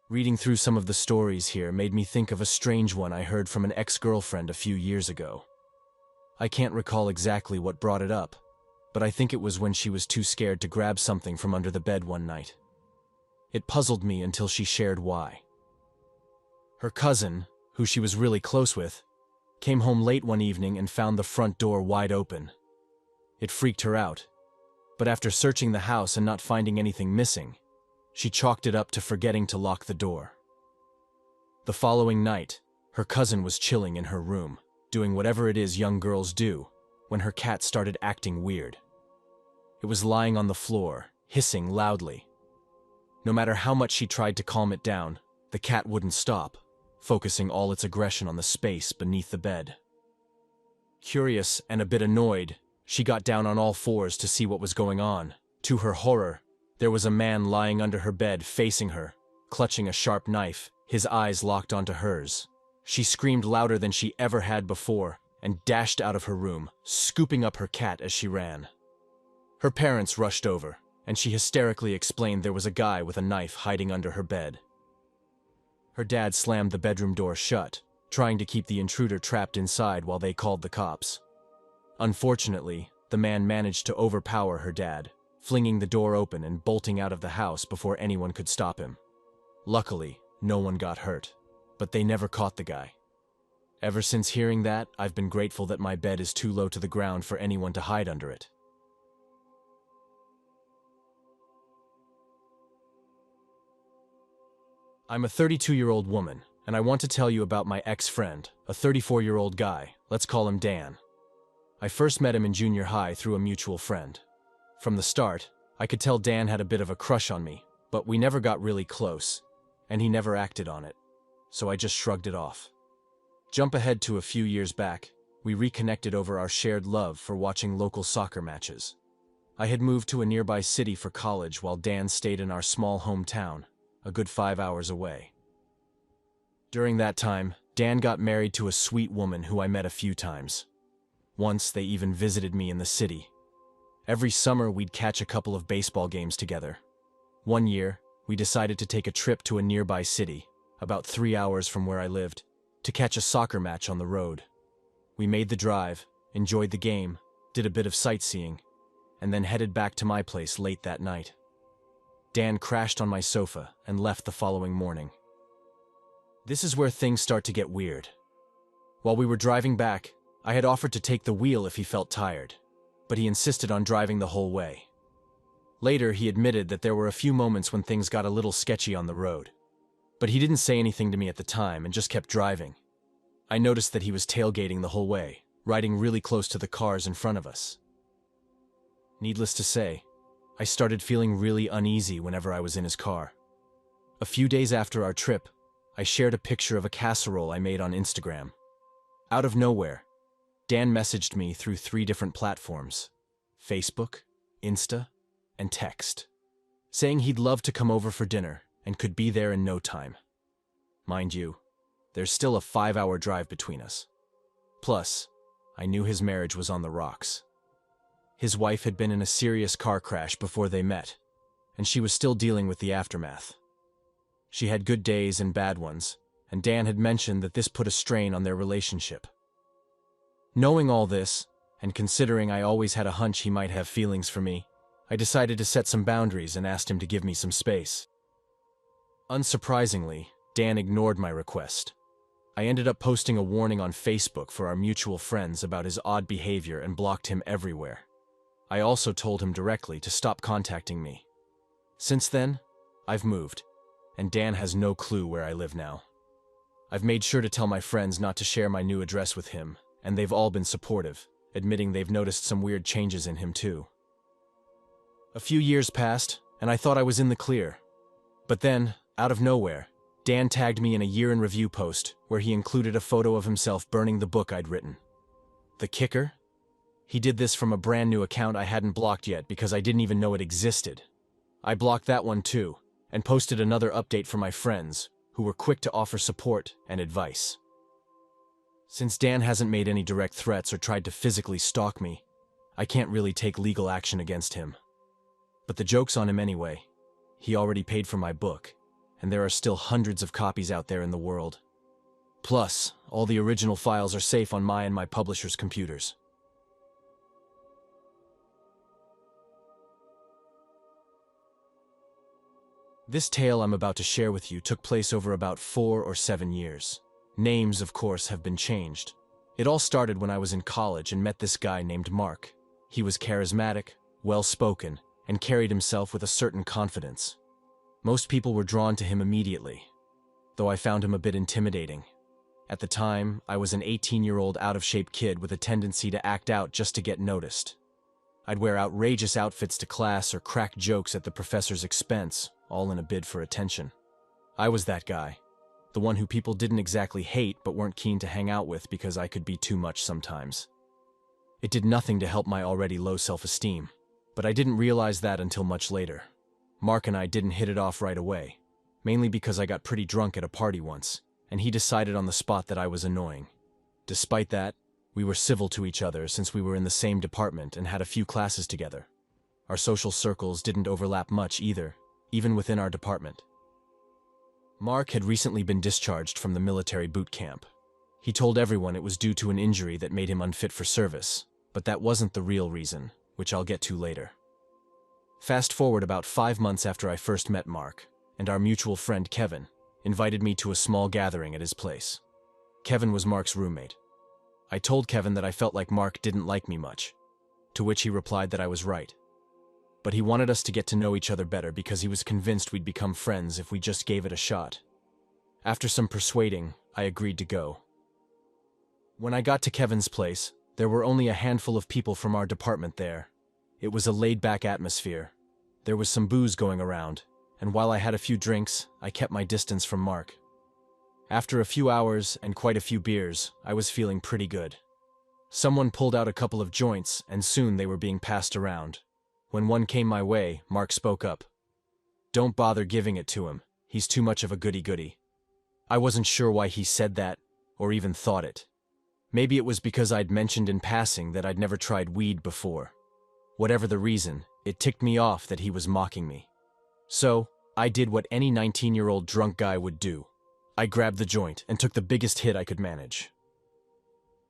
Reading through some of the stories here made me think of a strange one I heard from an ex-girlfriend a few years ago. I can't recall exactly what brought it up, but I think it was when she was too scared to grab something from under the bed one night. It puzzled me until she shared why. Her cousin, who she was really close with, came home late one evening and found the front door wide open. It freaked her out, but after searching the house and not finding anything missing, she chalked it up to forgetting to lock the door. The following night, her cousin was chilling in her room, doing whatever it is young girls do, when her cat started acting weird. It was lying on the floor, hissing loudly. No matter how much she tried to calm it down, the cat wouldn't stop, focusing all its aggression on the space beneath the bed. Curious and a bit annoyed, she got down on all fours to see what was going on. To her horror, there was a man lying under her bed facing her, clutching a sharp knife, his eyes locked onto hers. She screamed louder than she ever had before and dashed out of her room, scooping up her cat as she ran. Her parents rushed over, and she hysterically explained there was a guy with a knife hiding under her bed. Her dad slammed the bedroom door shut, trying to keep the intruder trapped inside while they called the cops. Unfortunately, the man managed to overpower her dad, flinging the door open and bolting out of the house before anyone could stop him. Luckily, no one got hurt, but they never caught the guy. Ever since hearing that, I've been grateful that my bed is too low to the ground for anyone to hide under it. I'm a 32-year-old woman, and I want to tell you about my ex-friend, a 34-year-old guy. Let's call him Dan. I first met him in junior high through a mutual friend. From the start, I could tell Dan had a bit of a crush on me, but we never got really close, and he never acted on it, so I just shrugged it off. Jump ahead to a few years back, we reconnected over our shared love for watching local soccer matches. I had moved to a nearby city for college while Dan stayed in our small hometown, a good 5 hours away. During that time, Dan got married to a sweet woman who I met a few times. Once they even visited me in the city. Every summer we'd catch a couple of baseball games together. One year, we decided to take a trip to a nearby city, about 3 hours from where I lived, to catch a soccer match on the road. We made the drive, enjoyed the game, did a bit of sightseeing, and then headed back to my place late that night. Dan crashed on my sofa and left the following morning. This is where things start to get weird. While we were driving back, I had offered to take the wheel if he felt tired, but he insisted on driving the whole way. Later, he admitted that there were a few moments when things got a little sketchy on the road, but he didn't say anything to me at the time and just kept driving. I noticed that he was tailgating the whole way, riding really close to the cars in front of us. Needless to say, I started feeling really uneasy whenever I was in his car. A few days after our trip, I shared a picture of a casserole I made on Instagram. Out of nowhere, Dan messaged me through 3 different platforms: Facebook, Insta, and text, saying he'd love to come over for dinner and could be there in no time. Mind you, there's still a 5-hour drive between us. Plus, I knew his marriage was on the rocks. His wife had been in a serious car crash before they met, and she was still dealing with the aftermath. She had good days and bad ones, and Dan had mentioned that this put a strain on their relationship. Knowing all this, and considering I always had a hunch he might have feelings for me, I decided to set some boundaries and asked him to give me some space. Unsurprisingly, Dan ignored my request. I ended up posting a warning on Facebook for our mutual friends about his odd behavior and blocked him everywhere. I also told him directly to stop contacting me. Since then, I've moved, and Dan has no clue where I live now. I've made sure to tell my friends not to share my new address with him, and they've all been supportive, admitting they've noticed some weird changes in him too. A few years passed, and I thought I was in the clear. But then, out of nowhere, Dan tagged me in a year in review post where he included a photo of himself burning the book I'd written. The kicker? He did this from a brand new account I hadn't blocked yet because I didn't even know it existed. I blocked that one too, and posted another update for my friends, who were quick to offer support and advice. Since Dan hasn't made any direct threats or tried to physically stalk me, I can't really take legal action against him. But the joke's on him anyway. He already paid for my book, and there are still hundreds of copies out there in the world. Plus, all the original files are safe on my and my publisher's computers. This tale I'm about to share with you took place over about 4 or 7 years. Names, of course, have been changed. It all started when I was in college and met this guy named Mark. He was charismatic, well-spoken, and carried himself with a certain confidence. Most people were drawn to him immediately, though I found him a bit intimidating. At the time, I was an 18-year-old out-of-shape kid with a tendency to act out just to get noticed. I'd wear outrageous outfits to class or crack jokes at the professor's expense, all in a bid for attention. I was that guy, the one who people didn't exactly hate but weren't keen to hang out with because I could be too much sometimes. It did nothing to help my already low self-esteem, but I didn't realize that until much later. Mark and I didn't hit it off right away, mainly because I got pretty drunk at a party once, and he decided on the spot that I was annoying. Despite that, we were civil to each other since we were in the same department and had a few classes together. Our social circles didn't overlap much either, even within our department. Mark had recently been discharged from the military boot camp. He told everyone it was due to an injury that made him unfit for service, but that wasn't the real reason, which I'll get to later. Fast forward about 5 months after I first met Mark, and our mutual friend Kevin invited me to a small gathering at his place. Kevin was Mark's roommate. I told Kevin that I felt like Mark didn't like me much, to which he replied that I was right. But he wanted us to get to know each other better because he was convinced we'd become friends if we just gave it a shot. After some persuading, I agreed to go. When I got to Kevin's place, there were only a handful of people from our department there. It was a laid-back atmosphere. There was some booze going around, and while I had a few drinks, I kept my distance from Mark. After a few hours and quite a few beers, I was feeling pretty good. Someone pulled out a couple of joints, and soon they were being passed around. When one came my way, Mark spoke up. "Don't bother giving it to him. He's too much of a goody-goody." I wasn't sure why he said that, or even thought it. Maybe it was because I'd mentioned in passing that I'd never tried weed before. Whatever the reason, it ticked me off that he was mocking me. So, I did what any 19-year-old drunk guy would do. I grabbed the joint and took the biggest hit I could manage.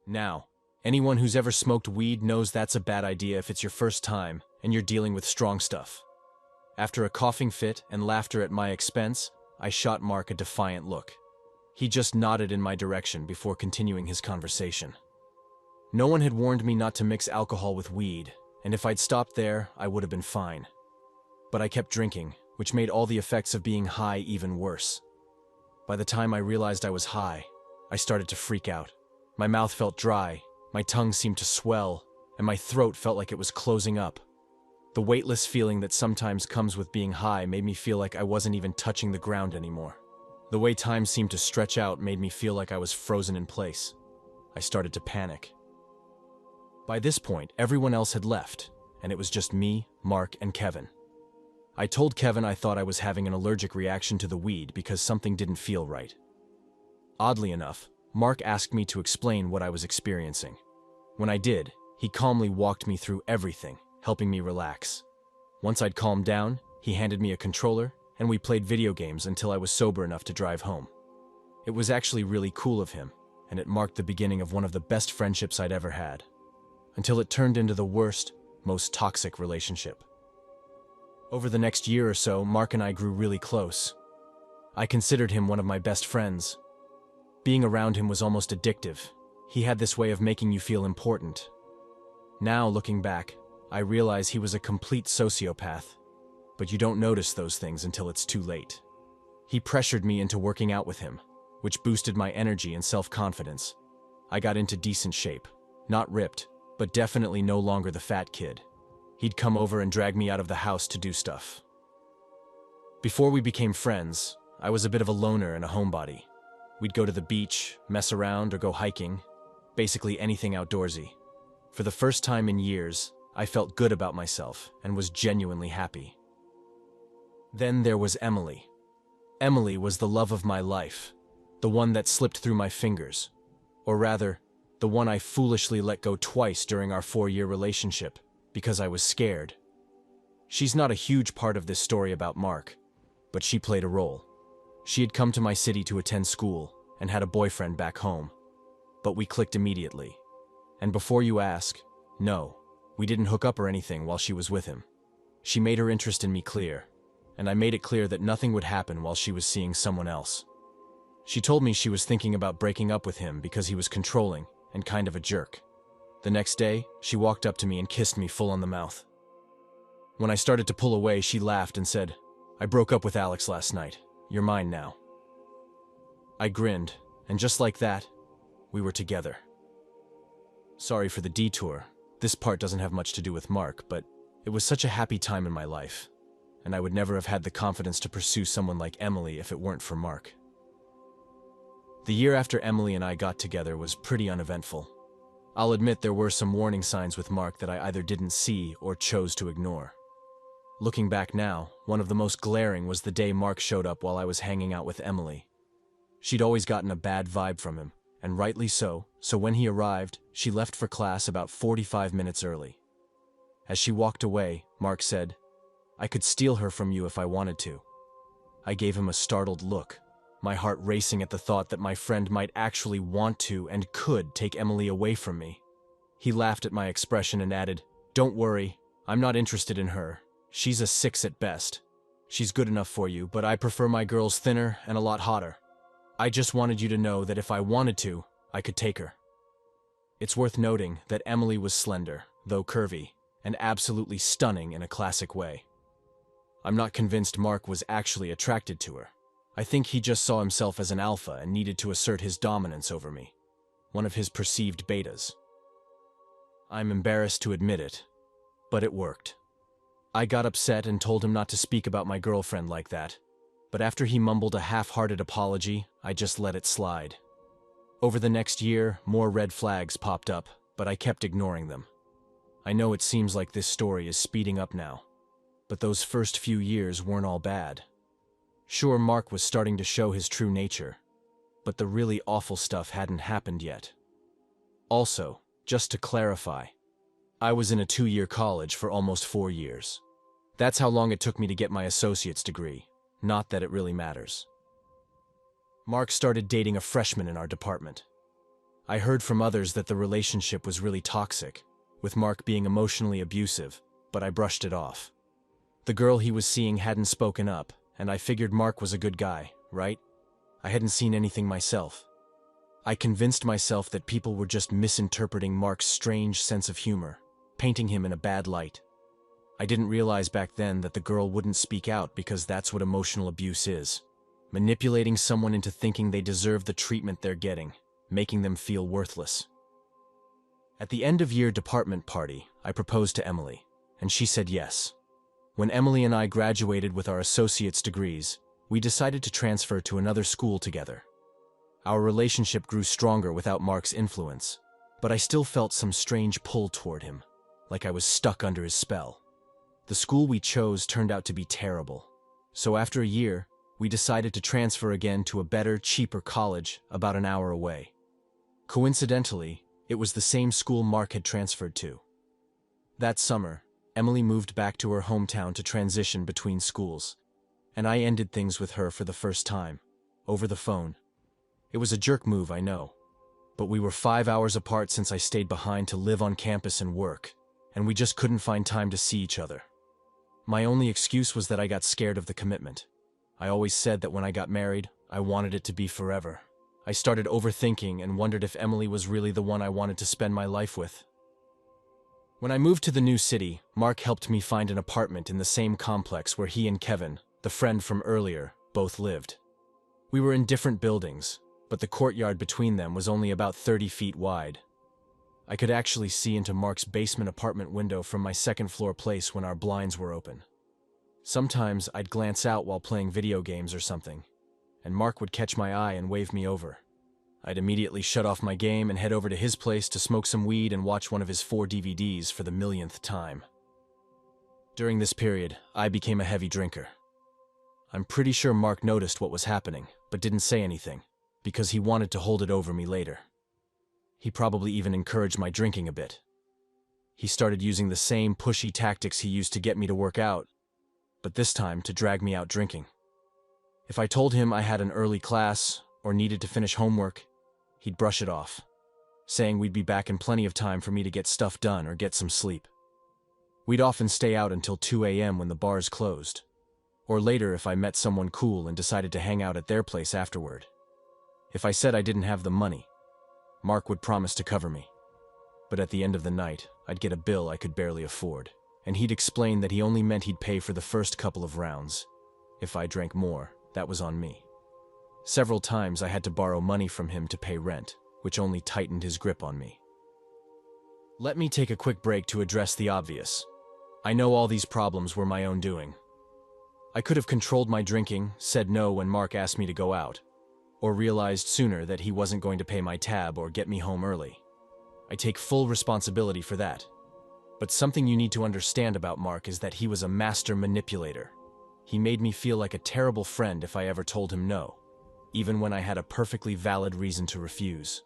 Now, anyone who's ever smoked weed knows that's a bad idea if it's your first time and you're dealing with strong stuff. After a coughing fit and laughter at my expense, I shot Mark a defiant look. He just nodded in my direction before continuing his conversation. No one had warned me not to mix alcohol with weed, and if I'd stopped there, I would have been fine. But I kept drinking, which made all the effects of being high even worse. By the time I realized I was high, I started to freak out. My mouth felt dry, my tongue seemed to swell, and my throat felt like it was closing up. The weightless feeling that sometimes comes with being high made me feel like I wasn't even touching the ground anymore. The way time seemed to stretch out made me feel like I was frozen in place. I started to panic. By this point, everyone else had left, and it was just me, Mark, and Kevin. I told Kevin I thought I was having an allergic reaction to the weed because something didn't feel right. Oddly enough, Mark asked me to explain what I was experiencing. When I did, he calmly walked me through everything, helping me relax. Once I'd calmed down, he handed me a controller, and we played video games until I was sober enough to drive home. It was actually really cool of him, and it marked the beginning of one of the best friendships I'd ever had. Until it turned into the worst, most toxic relationship. Over the next year or so, Mark and I grew really close. I considered him one of my best friends. Being around him was almost addictive. He had this way of making you feel important. Now, looking back, I realize he was a complete sociopath. But you don't notice those things until it's too late. He pressured me into working out with him, which boosted my energy and self-confidence. I got into decent shape. Not ripped, but definitely no longer the fat kid. He'd come over and drag me out of the house to do stuff. Before we became friends, I was a bit of a loner and a homebody. We'd go to the beach, mess around, or go hiking. Basically anything outdoorsy. For the first time in years, I felt good about myself and was genuinely happy. Then there was Emily. Emily was the love of my life, the one that slipped through my fingers. Or rather, the one I foolishly let go twice during our 4-year relationship, because I was scared. She's not a huge part of this story about Mark, but she played a role. She had come to my city to attend school and had a boyfriend back home. But we clicked immediately. And before you ask, no, we didn't hook up or anything while she was with him. She made her interest in me clear, and I made it clear that nothing would happen while she was seeing someone else. She told me she was thinking about breaking up with him because he was controlling and kind of a jerk. The next day, she walked up to me and kissed me full on the mouth. When I started to pull away, she laughed and said, "I broke up with Alex last night. You're mine now." I grinned, and just like that, we were together. Sorry for the detour. This part doesn't have much to do with Mark, but it was such a happy time in my life, and I would never have had the confidence to pursue someone like Emily if it weren't for Mark. The year after Emily and I got together was pretty uneventful. I'll admit there were some warning signs with Mark that I either didn't see or chose to ignore. Looking back now, one of the most glaring was the day Mark showed up while I was hanging out with Emily. She'd always gotten a bad vibe from him, and rightly so when he arrived, she left for class about 45 minutes early. As she walked away, Mark said, "I could steal her from you if I wanted to." I gave him a startled look, my heart racing at the thought that my friend might actually want to and could take Emily away from me. He laughed at my expression and added, "Don't worry, I'm not interested in her. She's a 6 at best. She's good enough for you, but I prefer my girls thinner and a lot hotter. I just wanted you to know that if I wanted to, I could take her." It's worth noting that Emily was slender, though curvy, and absolutely stunning in a classic way. I'm not convinced Mark was actually attracted to her. I think he just saw himself as an alpha and needed to assert his dominance over me, one of his perceived betas. I'm embarrassed to admit it, but it worked. I got upset and told him not to speak about my girlfriend like that, but after he mumbled a half-hearted apology, I just let it slide. Over the next year, more red flags popped up, but I kept ignoring them. I know it seems like this story is speeding up now, but those first few years weren't all bad. Sure, Mark was starting to show his true nature, but the really awful stuff hadn't happened yet. Also, just to clarify, I was in a 2-year college for almost 4 years. That's how long it took me to get my associate's degree, not that it really matters. Mark started dating a freshman in our department. I heard from others that the relationship was really toxic, with Mark being emotionally abusive, but I brushed it off. The girl he was seeing hadn't spoken up, and I figured Mark was a good guy, right? I hadn't seen anything myself. I convinced myself that people were just misinterpreting Mark's strange sense of humor, painting him in a bad light. I didn't realize back then that the girl wouldn't speak out because that's what emotional abuse is. Manipulating someone into thinking they deserve the treatment they're getting, making them feel worthless. At the end-of-year department party, I proposed to Emily, and she said yes. When Emily and I graduated with our associate's degrees, we decided to transfer to another school together. Our relationship grew stronger without Mark's influence, but I still felt some strange pull toward him, like I was stuck under his spell. The school we chose turned out to be terrible, so after a year, we decided to transfer again to a better, cheaper college about an hour away. Coincidentally, it was the same school Mark had transferred to. That summer, Emily moved back to her hometown to transition between schools, and I ended things with her for the first time, over the phone. It was a jerk move, I know, but we were 5 hours apart since I stayed behind to live on campus and work, and we just couldn't find time to see each other. My only excuse was that I got scared of the commitment. I always said that when I got married, I wanted it to be forever. I started overthinking and wondered if Emily was really the one I wanted to spend my life with. When I moved to the new city, Mark helped me find an apartment in the same complex where he and Kevin, the friend from earlier, both lived. We were in different buildings, but the courtyard between them was only about 30 feet wide. I could actually see into Mark's basement apartment window from my second-floor place when our blinds were open. Sometimes I'd glance out while playing video games or something, and Mark would catch my eye and wave me over. I'd immediately shut off my game and head over to his place to smoke some weed and watch one of his 4 DVDs for the millionth time. During this period, I became a heavy drinker. I'm pretty sure Mark noticed what was happening, but didn't say anything, because he wanted to hold it over me later. He probably even encouraged my drinking a bit. He started using the same pushy tactics he used to get me to work out, but this time to drag me out drinking. If I told him I had an early class or needed to finish homework, he'd brush it off, saying we'd be back in plenty of time for me to get stuff done or get some sleep. We'd often stay out until 2 a.m. when the bars closed, or later if I met someone cool and decided to hang out at their place afterward. If I said I didn't have the money, Mark would promise to cover me. But at the end of the night, I'd get a bill I could barely afford, and he'd explain that he only meant he'd pay for the first couple of rounds. If I drank more, that was on me. Several times I had to borrow money from him to pay rent, which only tightened his grip on me. Let me take a quick break to address the obvious. I know all these problems were my own doing. I could have controlled my drinking, said no when Mark asked me to go out, or realized sooner that he wasn't going to pay my tab or get me home early. I take full responsibility for that. But something you need to understand about Mark is that he was a master manipulator. He made me feel like a terrible friend if I ever told him no, even when I had a perfectly valid reason to refuse.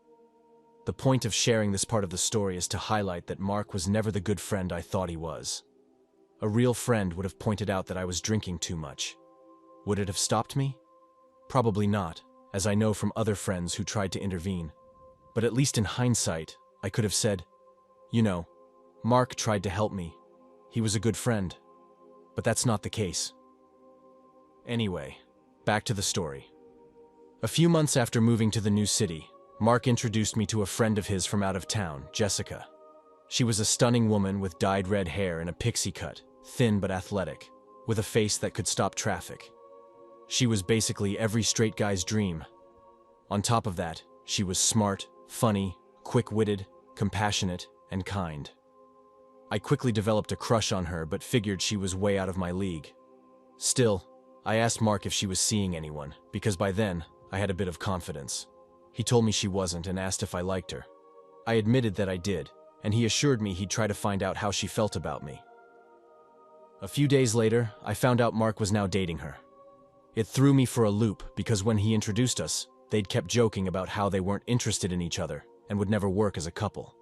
The point of sharing this part of the story is to highlight that Mark was never the good friend I thought he was. A real friend would have pointed out that I was drinking too much. Would it have stopped me? Probably not, as I know from other friends who tried to intervene. But at least in hindsight, I could have said, you know, Mark tried to help me. He was a good friend. But that's not the case. Anyway, back to the story. A few months after moving to the new city, Mark introduced me to a friend of his from out of town, Jessica. She was a stunning woman with dyed red hair and a pixie cut, thin but athletic, with a face that could stop traffic. She was basically every straight guy's dream. On top of that, she was smart, funny, quick-witted, compassionate, and kind. I quickly developed a crush on her but figured she was way out of my league. Still, I asked Mark if she was seeing anyone, because by then, I had a bit of confidence. He told me she wasn't and asked if I liked her. I admitted that I did, and he assured me he'd try to find out how she felt about me. A few days later, I found out Mark was now dating her. It threw me for a loop because when he introduced us, they'd kept joking about how they weren't interested in each other and would never work as a couple.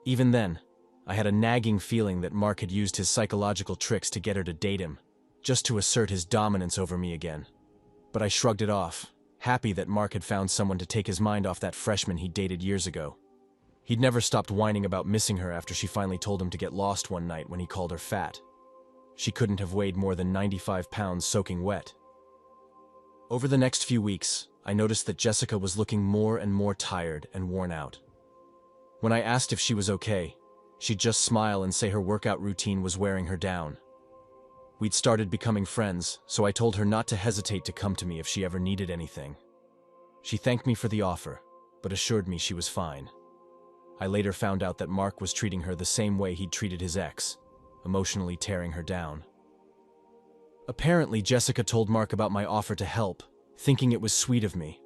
Even then, I had a nagging feeling that Mark had used his psychological tricks to get her to date him, just to assert his dominance over me again. But I shrugged it off, happy that Mark had found someone to take his mind off that freshman he dated years ago. He'd never stopped whining about missing her after she finally told him to get lost one night when he called her fat. She couldn't have weighed more than 95 pounds soaking wet. Over the next few weeks, I noticed that Jessica was looking more and more tired and worn out. When I asked if she was okay, she'd just smile and say her workout routine was wearing her down. We'd started becoming friends, so I told her not to hesitate to come to me if she ever needed anything. She thanked me for the offer, but assured me she was fine. I later found out that Mark was treating her the same way he'd treated his ex, emotionally tearing her down. Apparently, Jessica told Mark about my offer to help, thinking it was sweet of me.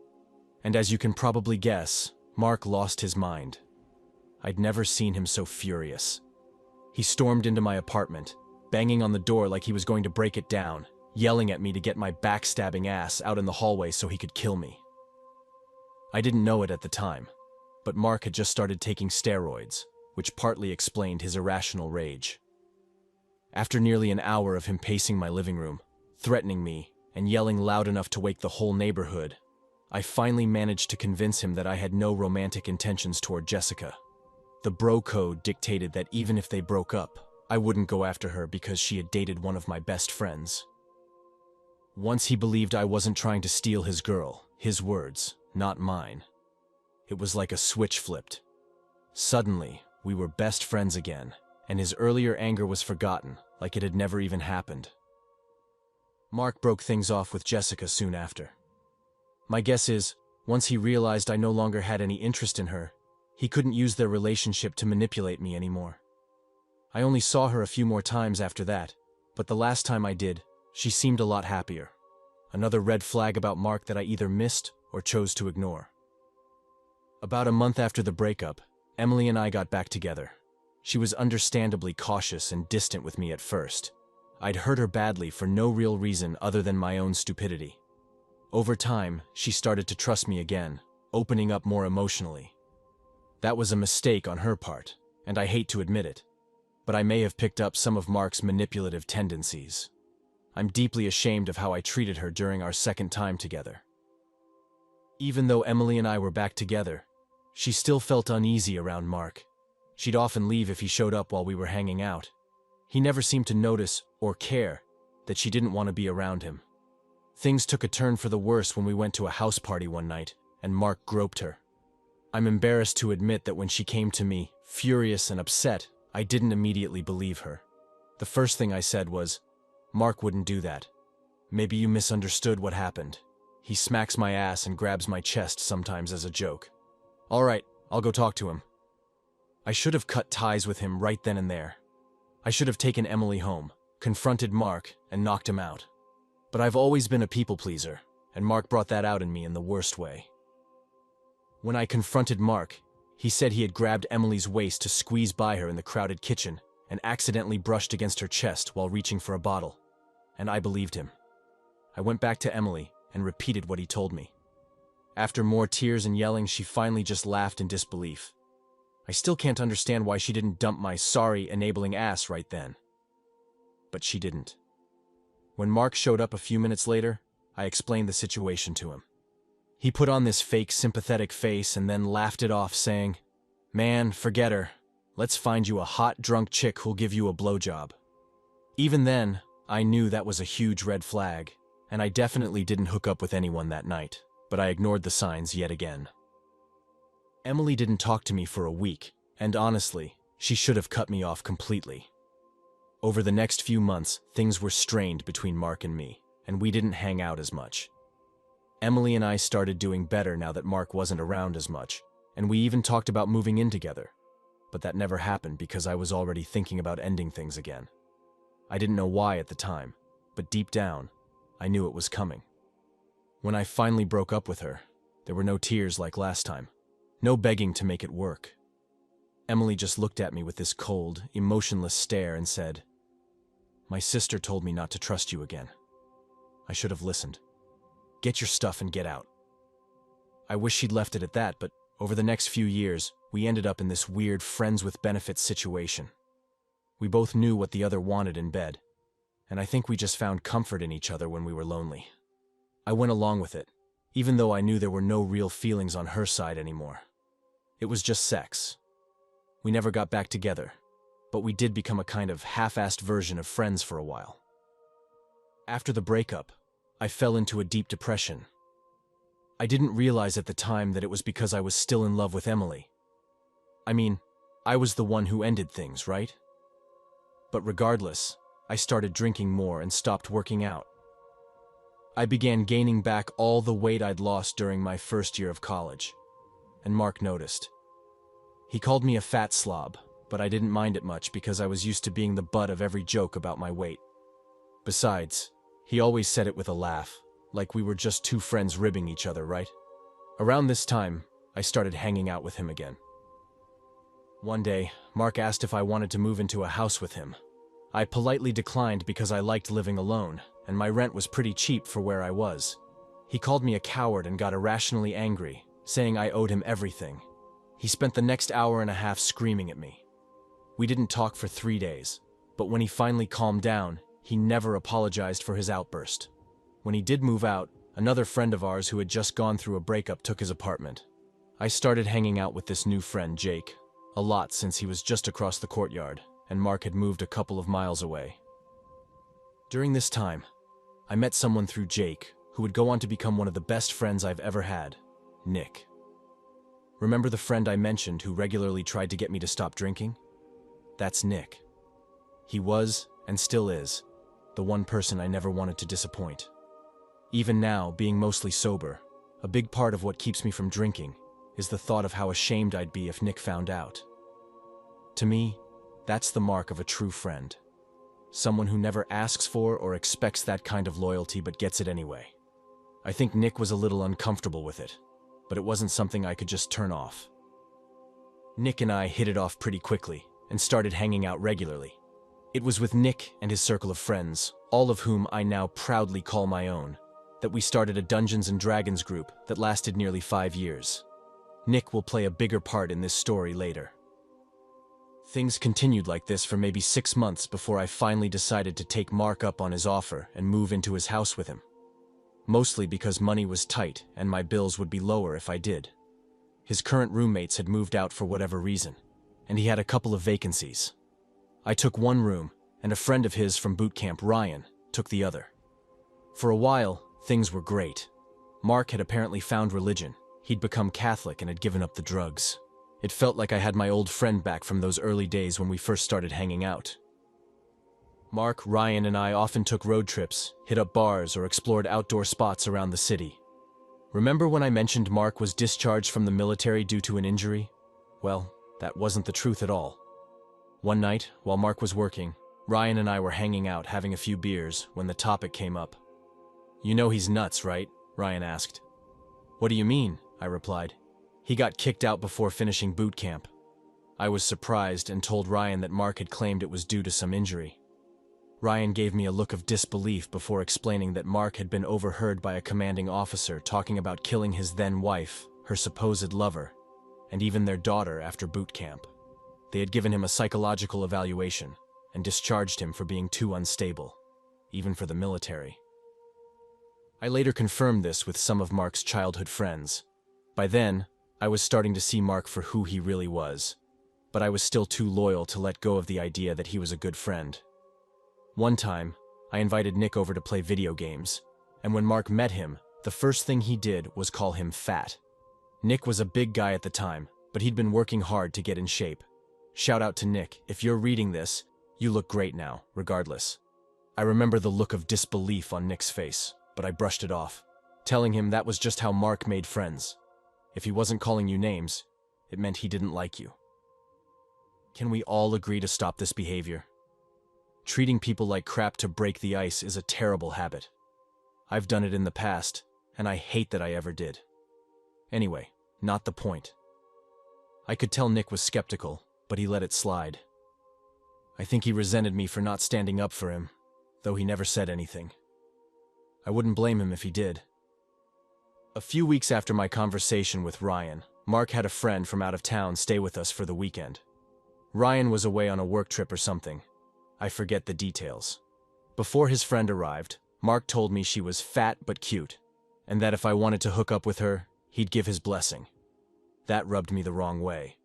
And as you can probably guess, Mark lost his mind. I'd never seen him so furious. He stormed into my apartment, banging on the door like he was going to break it down, yelling at me to get my backstabbing ass out in the hallway so he could kill me. I didn't know it at the time, but Mark had just started taking steroids, which partly explained his irrational rage. After nearly an hour of him pacing my living room, threatening me, and yelling loud enough to wake the whole neighborhood, I finally managed to convince him that I had no romantic intentions toward Jessica. The bro code dictated that even if they broke up, I wouldn't go after her because she had dated one of my best friends. Once he believed I wasn't trying to steal his girl, his words, not mine. It was like a switch flipped. Suddenly, we were best friends again, and his earlier anger was forgotten, like it had never even happened. Mark broke things off with Jessica soon after. My guess is, once he realized I no longer had any interest in her, he couldn't use their relationship to manipulate me anymore. I only saw her a few more times after that, but the last time I did, she seemed a lot happier. Another red flag about Mark that I either missed or chose to ignore. About a month after the breakup, Emily and I got back together. She was understandably cautious and distant with me at first. I'd hurt her badly for no real reason other than my own stupidity. Over time, she started to trust me again, opening up more emotionally. That was a mistake on her part, and I hate to admit it, but I may have picked up some of Mark's manipulative tendencies. I'm deeply ashamed of how I treated her during our second time together. Even though Emily and I were back together, she still felt uneasy around Mark. She'd often leave if he showed up while we were hanging out. He never seemed to notice or care that she didn't want to be around him. Things took a turn for the worse when we went to a house party one night and Mark groped her. I'm embarrassed to admit that when she came to me, furious and upset, I didn't immediately believe her. The first thing I said was, "Mark wouldn't do that. Maybe you misunderstood what happened. He smacks my ass and grabs my chest sometimes as a joke. All right, I'll go talk to him." I should have cut ties with him right then and there. I should have taken Emily home, confronted Mark, and knocked him out. But I've always been a people pleaser, and Mark brought that out in me in the worst way. When I confronted Mark, he said he had grabbed Emily's waist to squeeze by her in the crowded kitchen and accidentally brushed against her chest while reaching for a bottle. And I believed him. I went back to Emily and repeated what he told me. After more tears and yelling, she finally just laughed in disbelief. I still can't understand why she didn't dump my sorry, enabling ass right then. But she didn't. When Mark showed up a few minutes later, I explained the situation to him. He put on this fake sympathetic face and then laughed it off, saying, "Man, forget her. Let's find you a hot, drunk chick who'll give you a blowjob." Even then, I knew that was a huge red flag, and I definitely didn't hook up with anyone that night, but I ignored the signs yet again. Emily didn't talk to me for a week, and honestly, she should have cut me off completely. Over the next few months, things were strained between Mark and me, and we didn't hang out as much. Emily and I started doing better now that Mark wasn't around as much, and we even talked about moving in together. But that never happened because I was already thinking about ending things again. I didn't know why at the time, but deep down, I knew it was coming. When I finally broke up with her, there were no tears like last time, no begging to make it work. Emily just looked at me with this cold, emotionless stare and said, "My sister told me not to trust you again. I should have listened. Get your stuff and get out." I wish she'd left it at that, but over the next few years, we ended up in this weird friends with benefits situation. We both knew what the other wanted in bed, and I think we just found comfort in each other when we were lonely. I went along with it, even though I knew there were no real feelings on her side anymore. It was just sex. We never got back together, but we did become a kind of half-assed version of friends for a while. After the breakup, I fell into a deep depression. I didn't realize at the time that it was because I was still in love with Emily. I mean, I was the one who ended things, right? But regardless, I started drinking more and stopped working out. I began gaining back all the weight I'd lost during my first year of college, and Mark noticed. He called me a fat slob, but I didn't mind it much because I was used to being the butt of every joke about my weight. Besides, he always said it with a laugh, like we were just two friends ribbing each other, right? Around this time, I started hanging out with him again. One day, Mark asked if I wanted to move into a house with him. I politely declined because I liked living alone, and my rent was pretty cheap for where I was. He called me a coward and got irrationally angry, saying I owed him everything. He spent the next hour and a half screaming at me. We didn't talk for 3 days, but when he finally calmed down, he never apologized for his outburst. When he did move out, another friend of ours who had just gone through a breakup took his apartment. I started hanging out with this new friend, Jake, a lot since he was just across the courtyard, and Mark had moved a couple of miles away. During this time, I met someone through Jake who would go on to become one of the best friends I've ever had, Nick. Remember the friend I mentioned who regularly tried to get me to stop drinking? That's Nick. He was, and still is, the one person I never wanted to disappoint. Even now, being mostly sober, a big part of what keeps me from drinking is the thought of how ashamed I'd be if Nick found out. To me, that's the mark of a true friend. Someone who never asks for or expects that kind of loyalty but gets it anyway. I think Nick was a little uncomfortable with it, but it wasn't something I could just turn off. Nick and I hit it off pretty quickly and started hanging out regularly. It was with Nick and his circle of friends, all of whom I now proudly call my own, that we started a Dungeons & Dragons group that lasted nearly 5 years. Nick will play a bigger part in this story later. Things continued like this for maybe 6 months before I finally decided to take Mark up on his offer and move into his house with him. Mostly because money was tight and my bills would be lower if I did. His current roommates had moved out for whatever reason, and he had a couple of vacancies. I took one room, and a friend of his from boot camp, Ryan, took the other. For a while, things were great. Mark had apparently found religion. He'd become Catholic and had given up the drugs. It felt like I had my old friend back from those early days when we first started hanging out. Mark, Ryan, and I often took road trips, hit up bars, or explored outdoor spots around the city. Remember when I mentioned Mark was discharged from the military due to an injury? Well, that wasn't the truth at all. One night, while Mark was working, Ryan and I were hanging out having a few beers when the topic came up. "You know he's nuts, right?" Ryan asked. "What do you mean?" I replied. "He got kicked out before finishing boot camp." I was surprised and told Ryan that Mark had claimed it was due to some injury. Ryan gave me a look of disbelief before explaining that Mark had been overheard by a commanding officer talking about killing his then-wife, her supposed lover, and even their daughter after boot camp. They had given him a psychological evaluation and discharged him for being too unstable, even for the military. I later confirmed this with some of Mark's childhood friends. By then, I was starting to see Mark for who he really was, but I was still too loyal to let go of the idea that he was a good friend. One time, I invited Nick over to play video games, and when Mark met him, the first thing he did was call him fat. Nick was a big guy at the time, but he'd been working hard to get in shape. Shout out to Nick, if you're reading this, you look great now, regardless. I remember the look of disbelief on Nick's face, but I brushed it off, telling him that was just how Mark made friends. If he wasn't calling you names, it meant he didn't like you. Can we all agree to stop this behavior? Treating people like crap to break the ice is a terrible habit. I've done it in the past, and I hate that I ever did. Anyway, not the point. I could tell Nick was skeptical, but he let it slide. I think he resented me for not standing up for him, though he never said anything. I wouldn't blame him if he did. A few weeks after my conversation with Ryan, Mark had a friend from out of town stay with us for the weekend. Ryan was away on a work trip or something. I forget the details. Before his friend arrived, Mark told me she was fat but cute, and that if I wanted to hook up with her, he'd give his blessing. That rubbed me the wrong way.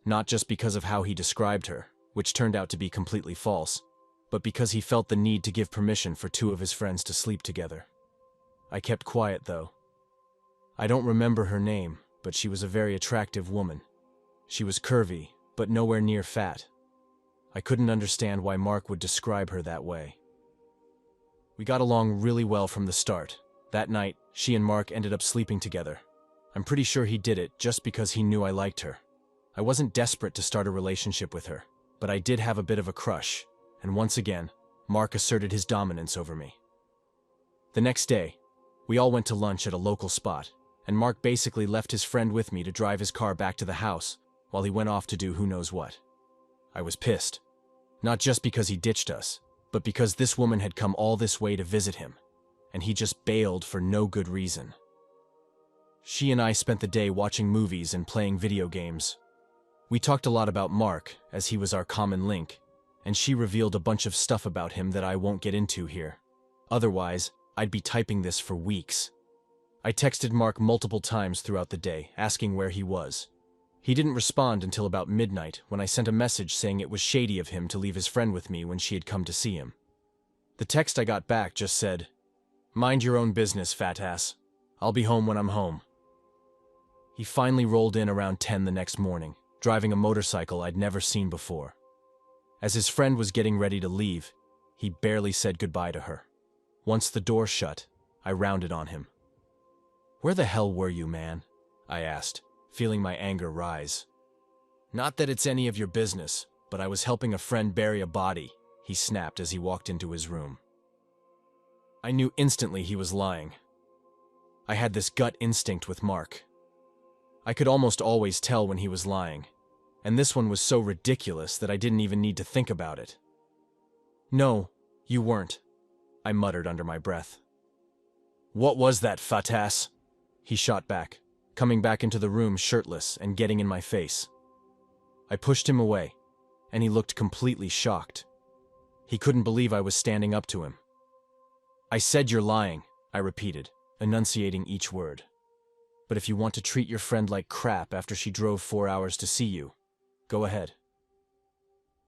Not just because of how he described her, which turned out to be completely false, but because he felt the need to give permission for two of his friends to sleep together. I kept quiet, though. I don't remember her name, but she was a very attractive woman. She was curvy, but nowhere near fat. I couldn't understand why Mark would describe her that way. We got along really well from the start. That night, she and Mark ended up sleeping together. I'm pretty sure he did it just because he knew I liked her. I wasn't desperate to start a relationship with her, but I did have a bit of a crush, and once again, Mark asserted his dominance over me. The next day, we all went to lunch at a local spot, and Mark basically left his friend with me to drive his car back to the house while he went off to do who knows what. I was pissed. Not just because he ditched us, but because this woman had come all this way to visit him, and he just bailed for no good reason. She and I spent the day watching movies and playing video games. We talked a lot about Mark, as he was our common link, and she revealed a bunch of stuff about him that I won't get into here. Otherwise, I'd be typing this for weeks. I texted Mark multiple times throughout the day, asking where he was. He didn't respond until about midnight, when I sent a message saying it was shady of him to leave his friend with me when she had come to see him. The text I got back just said, "Mind your own business, fat ass. I'll be home when I'm home." He finally rolled in around 10 the next morning, driving a motorcycle I'd never seen before. As his friend was getting ready to leave, he barely said goodbye to her. Once the door shut, I rounded on him. "Where the hell were you, man?" I asked, feeling my anger rise. "Not that it's any of your business, but I was helping a friend bury a body," he snapped as he walked into his room. I knew instantly he was lying. I had this gut instinct with Mark. I could almost always tell when he was lying, and this one was so ridiculous that I didn't even need to think about it. "No, you weren't," I muttered under my breath. "What was that, fat ass?" he shot back, coming back into the room shirtless and getting in my face. I pushed him away, and he looked completely shocked. He couldn't believe I was standing up to him. "I said you're lying," I repeated, enunciating each word. "But if you want to treat your friend like crap after she drove 4 hours to see you, go ahead."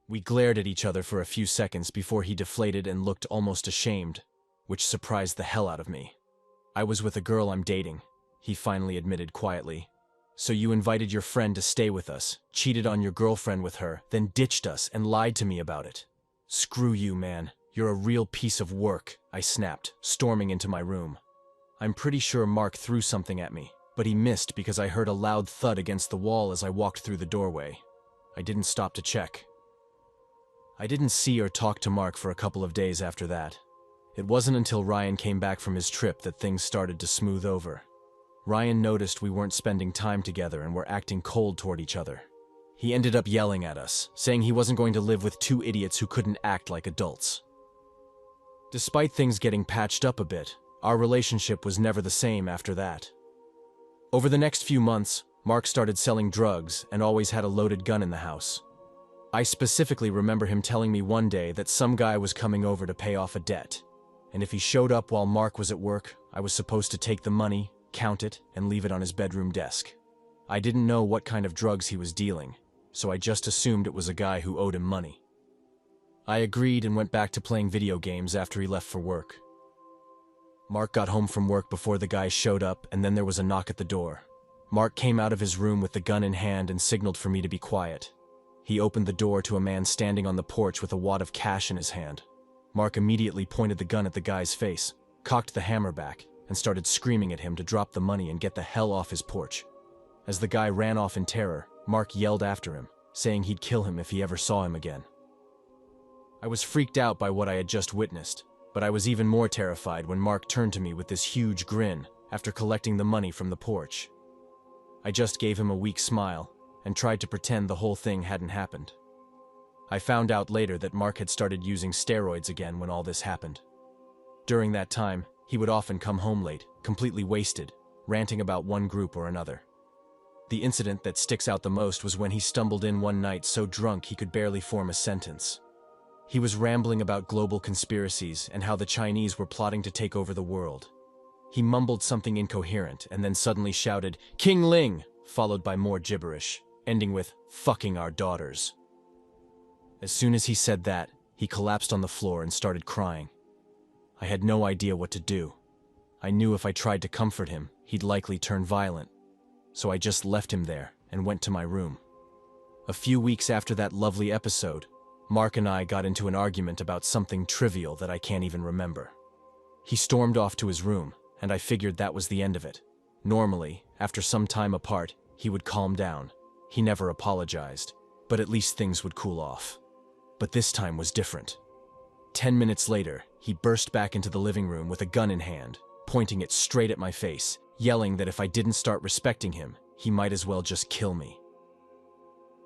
We glared at each other for a few seconds before he deflated and looked almost ashamed, which surprised the hell out of me. "I was with a girl I'm dating," he finally admitted quietly. "So you invited your friend to stay with us, cheated on your girlfriend with her, then ditched us and lied to me about it. Screw you, man. You're a real piece of work," I snapped, storming into my room. I'm pretty sure Mark threw something at me, but he missed because I heard a loud thud against the wall as I walked through the doorway. I didn't stop to check. I didn't see or talk to Mark for a couple of days after that. It wasn't until Ryan came back from his trip that things started to smooth over. Ryan noticed we weren't spending time together and were acting cold toward each other. He ended up yelling at us, saying he wasn't going to live with two idiots who couldn't act like adults. Despite things getting patched up a bit, our relationship was never the same after that. Over the next few months, Mark started selling drugs and always had a loaded gun in the house. I specifically remember him telling me one day that some guy was coming over to pay off a debt, and if he showed up while Mark was at work, I was supposed to take the money, count it, and leave it on his bedroom desk. I didn't know what kind of drugs he was dealing, so I just assumed it was a guy who owed him money. I agreed and went back to playing video games after he left for work. Mark got home from work before the guy showed up, and then there was a knock at the door. Mark came out of his room with the gun in hand and signaled for me to be quiet. He opened the door to a man standing on the porch with a wad of cash in his hand. Mark immediately pointed the gun at the guy's face, cocked the hammer back, and started screaming at him to drop the money and get the hell off his porch. As the guy ran off in terror, Mark yelled after him, saying he'd kill him if he ever saw him again. I was freaked out by what I had just witnessed, but I was even more terrified when Mark turned to me with this huge grin after collecting the money from the porch. I just gave him a weak smile and tried to pretend the whole thing hadn't happened. I found out later that Mark had started using steroids again when all this happened. During that time, he would often come home late, completely wasted, ranting about one group or another. The incident that sticks out the most was when he stumbled in one night so drunk he could barely form a sentence. He was rambling about global conspiracies and how the Chinese were plotting to take over the world. He mumbled something incoherent and then suddenly shouted, "King Ling!" followed by more gibberish, ending with, "fucking our daughters." As soon as he said that, he collapsed on the floor and started crying. I had no idea what to do. I knew if I tried to comfort him, he'd likely turn violent. So I just left him there and went to my room. A few weeks after that lovely episode, Mark and I got into an argument about something trivial that I can't even remember. He stormed off to his room, and I figured that was the end of it. Normally, after some time apart, he would calm down. He never apologized, but at least things would cool off. But this time was different. 10 minutes later, he burst back into the living room with a gun in hand, pointing it straight at my face, yelling that if I didn't start respecting him, he might as well just kill me.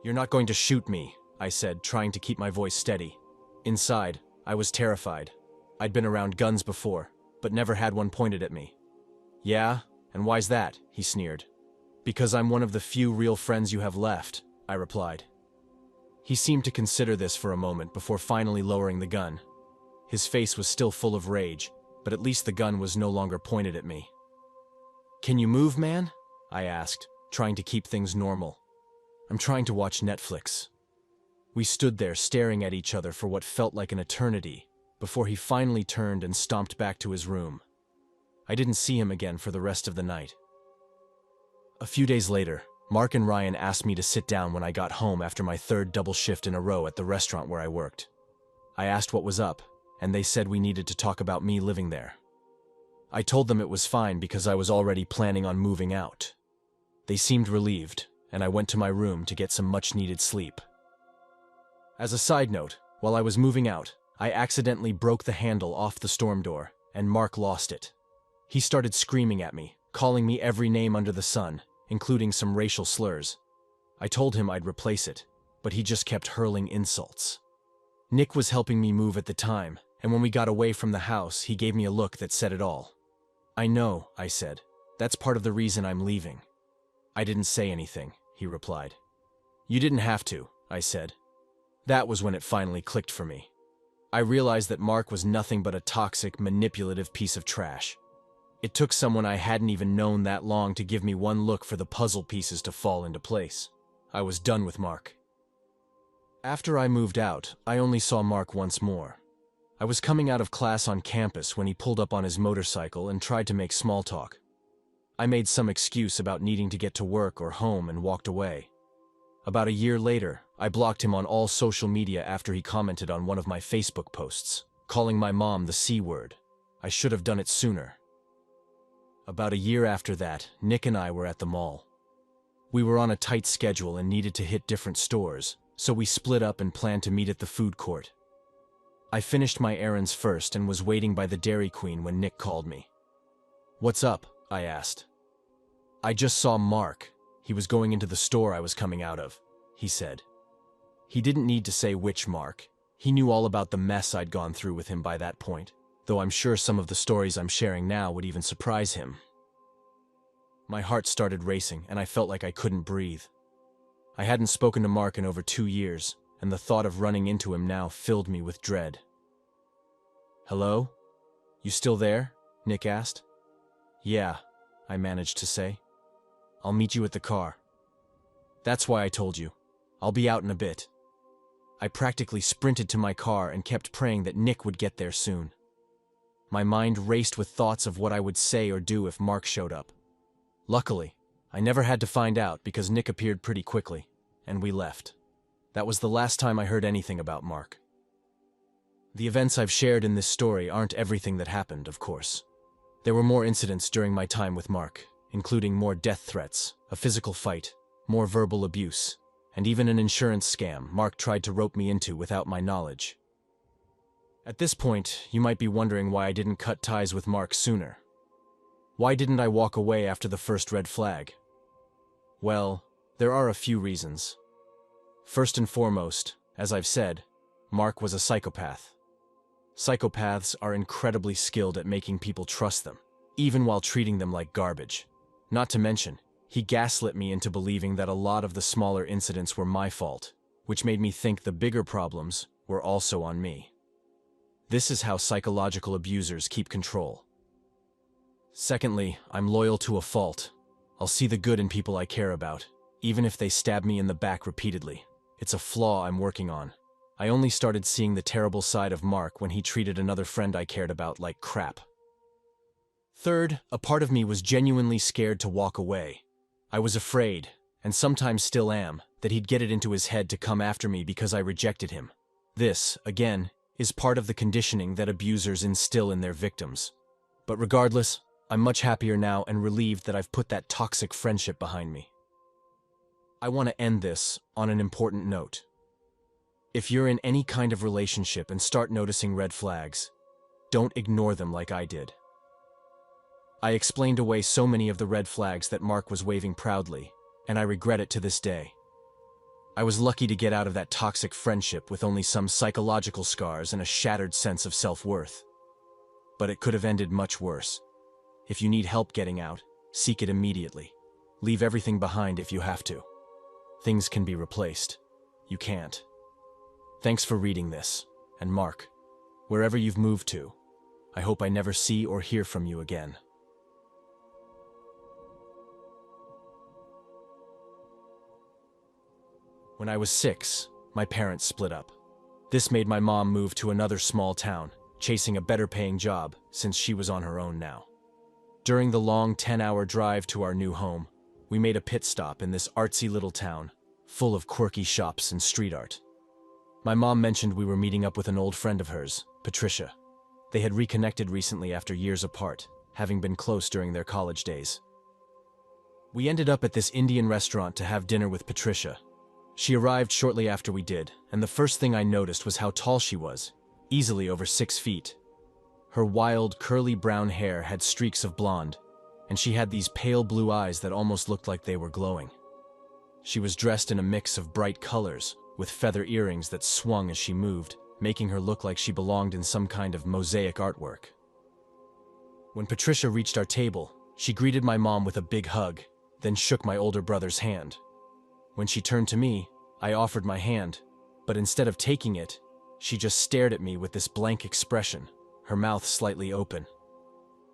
"You're not going to shoot me," I said, trying to keep my voice steady. Inside, I was terrified. I'd been around guns before, but never had one pointed at me. "Yeah? And why's that?" he sneered. "Because I'm one of the few real friends you have left," I replied. He seemed to consider this for a moment before finally lowering the gun. His face was still full of rage, but at least the gun was no longer pointed at me. "Can you move, man?" I asked, trying to keep things normal. "I'm trying to watch Netflix." We stood there staring at each other for what felt like an eternity, before he finally turned and stomped back to his room. I didn't see him again for the rest of the night. A few days later, Mark and Ryan asked me to sit down when I got home after my third double shift in a row at the restaurant where I worked. I asked what was up, and they said we needed to talk about me living there. I told them it was fine because I was already planning on moving out. They seemed relieved, and I went to my room to get some much-needed sleep. As a side note, while I was moving out, I accidentally broke the handle off the storm door, and Mark lost it. He started screaming at me, calling me every name under the sun, including some racial slurs. I told him I'd replace it, but he just kept hurling insults. Nick was helping me move at the time, and when we got away from the house, he gave me a look that said it all. "I know," I said. "That's part of the reason I'm leaving." "I didn't say anything," he replied. "You didn't have to," I said. That was when it finally clicked for me. I realized that Mark was nothing but a toxic, manipulative piece of trash. It took someone I hadn't even known that long to give me one look for the puzzle pieces to fall into place. I was done with Mark. After I moved out, I only saw Mark once more. I was coming out of class on campus when he pulled up on his motorcycle and tried to make small talk. I made some excuse about needing to get to work or home and walked away. About a year later, I blocked him on all social media after he commented on one of my Facebook posts, calling my mom the C word. I should have done it sooner. About a year after that, Nick and I were at the mall. We were on a tight schedule and needed to hit different stores, so we split up and planned to meet at the food court. I finished my errands first and was waiting by the Dairy Queen when Nick called me. "What's up?" I asked. "I just saw Mark. He was going into the store I was coming out of," he said. He didn't need to say which Mark. He knew all about the mess I'd gone through with him by that point, though I'm sure some of the stories I'm sharing now would even surprise him. My heart started racing, and I felt like I couldn't breathe. I hadn't spoken to Mark in over 2 years, and the thought of running into him now filled me with dread. "Hello? You still there?" Nick asked. "Yeah," I managed to say. "I'll meet you at the car." "That's why I told you. I'll be out in a bit." I practically sprinted to my car and kept praying that Nick would get there soon. My mind raced with thoughts of what I would say or do if Mark showed up. Luckily, I never had to find out because Nick appeared pretty quickly, and we left. That was the last time I heard anything about Mark. The events I've shared in this story aren't everything that happened, of course. There were more incidents during my time with Mark, including more death threats, a physical fight, more verbal abuse, and even an insurance scam Mark tried to rope me into without my knowledge. At this point, you might be wondering why I didn't cut ties with Mark sooner. Why didn't I walk away after the first red flag? Well, there are a few reasons. First and foremost, as I've said, Mark was a psychopath. Psychopaths are incredibly skilled at making people trust them, even while treating them like garbage. Not to mention, he gaslit me into believing that a lot of the smaller incidents were my fault, which made me think the bigger problems were also on me. This is how psychological abusers keep control. Secondly, I'm loyal to a fault. I'll see the good in people I care about, even if they stab me in the back repeatedly. It's a flaw I'm working on. I only started seeing the terrible side of Mark when he treated another friend I cared about like crap. Third, a part of me was genuinely scared to walk away. I was afraid, and sometimes still am, that he'd get it into his head to come after me because I rejected him. This, again, is part of the conditioning that abusers instill in their victims. But regardless, I'm much happier now and relieved that I've put that toxic friendship behind me. I want to end this on an important note. If you're in any kind of relationship and start noticing red flags, don't ignore them like I did. I explained away so many of the red flags that Mark was waving proudly, and I regret it to this day. I was lucky to get out of that toxic friendship with only some psychological scars and a shattered sense of self-worth. But it could have ended much worse. If you need help getting out, seek it immediately. Leave everything behind if you have to. Things can be replaced. You can't. Thanks for reading this, and Mark, wherever you've moved to, I hope I never see or hear from you again. When I was 6, my parents split up. This made my mom move to another small town, chasing a better-paying job since she was on her own now. During the long 10-hour drive to our new home, we made a pit stop in this artsy little town, full of quirky shops and street art. My mom mentioned we were meeting up with an old friend of hers, Patricia. They had reconnected recently after years apart, having been close during their college days. We ended up at this Indian restaurant to have dinner with Patricia. She arrived shortly after we did, and the first thing I noticed was how tall she was, easily over 6 feet. Her wild, curly brown hair had streaks of blonde, and she had these pale blue eyes that almost looked like they were glowing. She was dressed in a mix of bright colors, with feather earrings that swung as she moved, making her look like she belonged in some kind of mosaic artwork. When Patricia reached our table, she greeted my mom with a big hug, then shook my older brother's hand. When she turned to me, I offered my hand, But instead of taking it, she just stared at me with this blank expression, her mouth slightly open.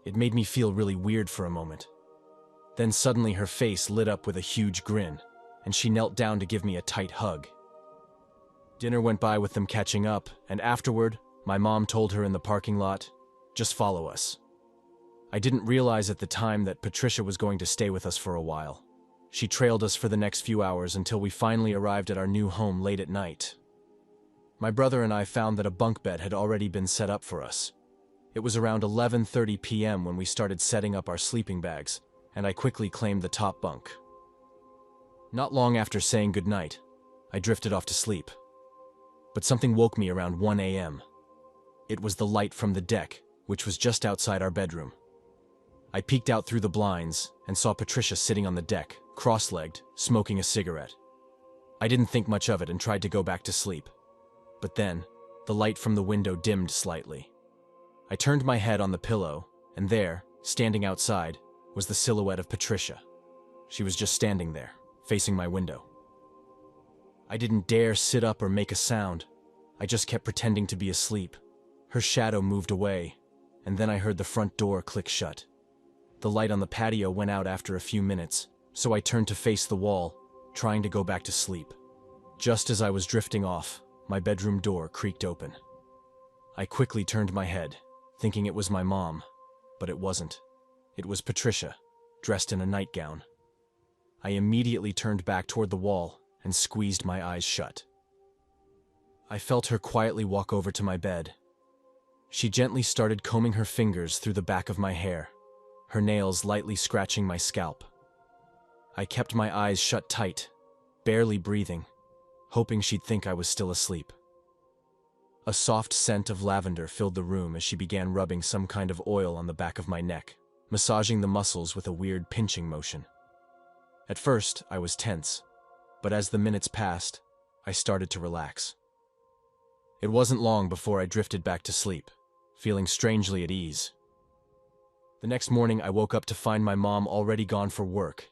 It made me feel really weird for a moment. Then suddenly her face lit up with a huge grin, and she knelt down to give me a tight hug. Dinner went by with them catching up, and afterward, my mom told her in the parking lot, "Just follow us." I didn't realize at the time that Patricia was going to stay with us for a while. She trailed us for the next few hours until we finally arrived at our new home late at night. My brother and I found that a bunk bed had already been set up for us. It was around 11:30 p.m. when we started setting up our sleeping bags, and I quickly claimed the top bunk. Not long after saying goodnight, I drifted off to sleep. But something woke me around 1 a.m. It was the light from the deck, which was just outside our bedroom. I peeked out through the blinds and saw Patricia sitting on the deck, cross-legged, smoking a cigarette. I didn't think much of it and tried to go back to sleep. But then, the light from the window dimmed slightly. I turned my head on the pillow, and there, standing outside, was the silhouette of Patricia. She was just standing there, facing my window. I didn't dare sit up or make a sound. I just kept pretending to be asleep. Her shadow moved away, and then I heard the front door click shut. The light on the patio went out after a few minutes, so I turned to face the wall, trying to go back to sleep. Just as I was drifting off, my bedroom door creaked open. I quickly turned my head, thinking it was my mom, but it wasn't. It was Patricia, dressed in a nightgown. I immediately turned back toward the wall and squeezed my eyes shut. I felt her quietly walk over to my bed. She gently started combing her fingers through the back of my hair, her nails lightly scratching my scalp. I kept my eyes shut tight, barely breathing, hoping she'd think I was still asleep. A soft scent of lavender filled the room as she began rubbing some kind of oil on the back of my neck, massaging the muscles with a weird pinching motion. At first, I was tense, but as the minutes passed, I started to relax. It wasn't long before I drifted back to sleep, feeling strangely at ease. The next morning, I woke up to find my mom already gone for work,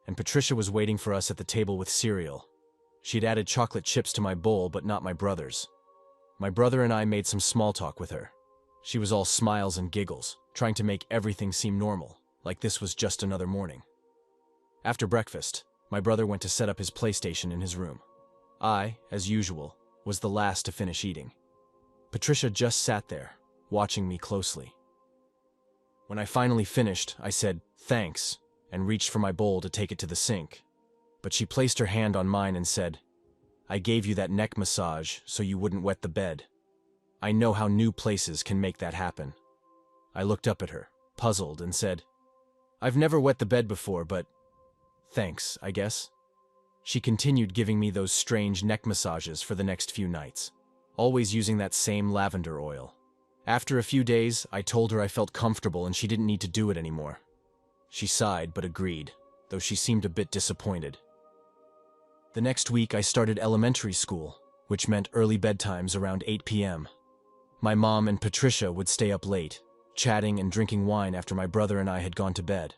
and Patricia was waiting for us at the table with cereal. She'd added chocolate chips to my bowl, but not my brother's. My brother and I made some small talk with her. She was all smiles and giggles, trying to make everything seem normal, like this was just another morning. After breakfast, my brother went to set up his PlayStation in his room. I, as usual, was the last to finish eating. Patricia just sat there, watching me closely. When I finally finished, I said, "Thanks," and reached for my bowl to take it to the sink. But she placed her hand on mine and said, "I gave you that neck massage so you wouldn't wet the bed. I know how new places can make that happen." I looked up at her, puzzled, and said, "I've never wet the bed before, but thanks, I guess." She continued giving me those strange neck massages for the next few nights, always using that same lavender oil. After a few days, I told her I felt comfortable and she didn't need to do it anymore. She sighed but agreed, though she seemed a bit disappointed. The next week, I started elementary school, which meant early bedtimes around 8 p.m. My mom and Patricia would stay up late, chatting and drinking wine after my brother and I had gone to bed.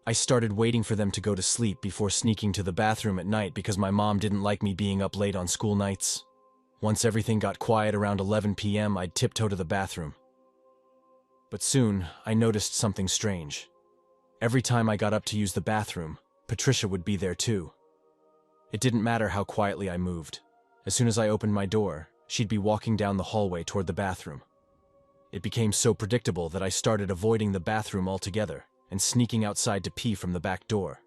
I started waiting for them to go to sleep before sneaking to the bathroom at night because my mom didn't like me being up late on school nights. Once everything got quiet around 11 p.m., I'd tiptoe to the bathroom. But soon, I noticed something strange. Every time I got up to use the bathroom, Patricia would be there too. It didn't matter how quietly I moved. As soon as I opened my door, she'd be walking down the hallway toward the bathroom. It became so predictable that I started avoiding the bathroom altogether and sneaking outside to pee from the back door.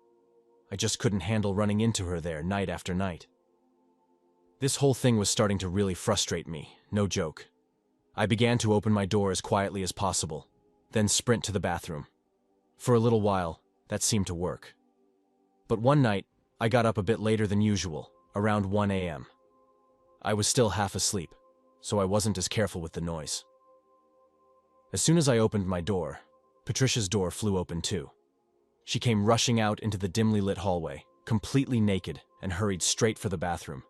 I just couldn't handle running into her there night after night. This whole thing was starting to really frustrate me, no joke. I began to open my door as quietly as possible, then sprint to the bathroom. For a little while, that seemed to work. But one night, I got up a bit later than usual, around 1 a.m. I was still half asleep, so I wasn't as careful with the noise. As soon as I opened my door, Patricia's door flew open too. She came rushing out into the dimly lit hallway, completely naked, and hurried straight for the bathroom.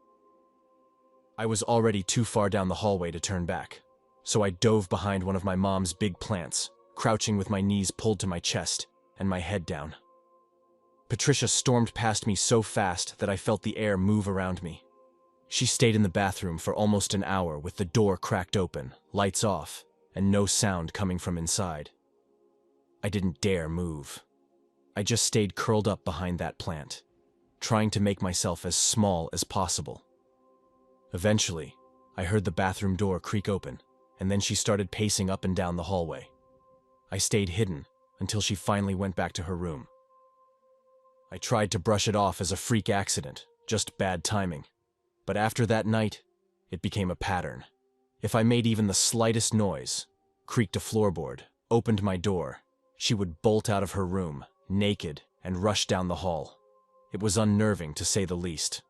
I was already too far down the hallway to turn back, so I dove behind one of my mom's big plants, crouching with my knees pulled to my chest and my head down. Patricia stormed past me so fast that I felt the air move around me. She stayed in the bathroom for almost an hour with the door cracked open, lights off, and no sound coming from inside. I didn't dare move. I just stayed curled up behind that plant, trying to make myself as small as possible. Eventually, I heard the bathroom door creak open, and then she started pacing up and down the hallway. I stayed hidden until she finally went back to her room. I tried to brush it off as a freak accident, just bad timing. But after that night, it became a pattern. If I made even the slightest noise, creaked a floorboard, opened my door, she would bolt out of her room, naked, and rush down the hall. It was unnerving, to say the least.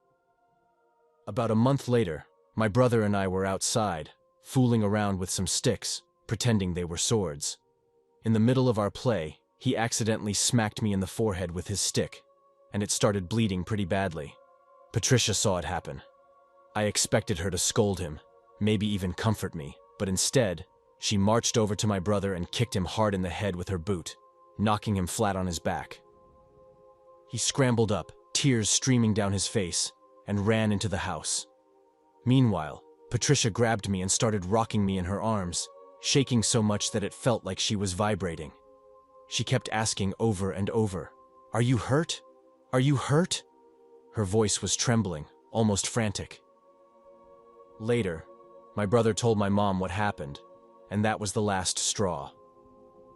About a month later, my brother and I were outside, fooling around with some sticks, pretending they were swords. In the middle of our play, he accidentally smacked me in the forehead with his stick, and it started bleeding pretty badly. Patricia saw it happen. I expected her to scold him, maybe even comfort me, but instead, she marched over to my brother and kicked him hard in the head with her boot, knocking him flat on his back. He scrambled up, tears streaming down his face, and ran into the house. Meanwhile, Patricia grabbed me and started rocking me in her arms, shaking so much that it felt like she was vibrating. She kept asking over and over, "Are you hurt? Are you hurt?" Her voice was trembling, almost frantic. Later, my brother told my mom what happened, and that was the last straw.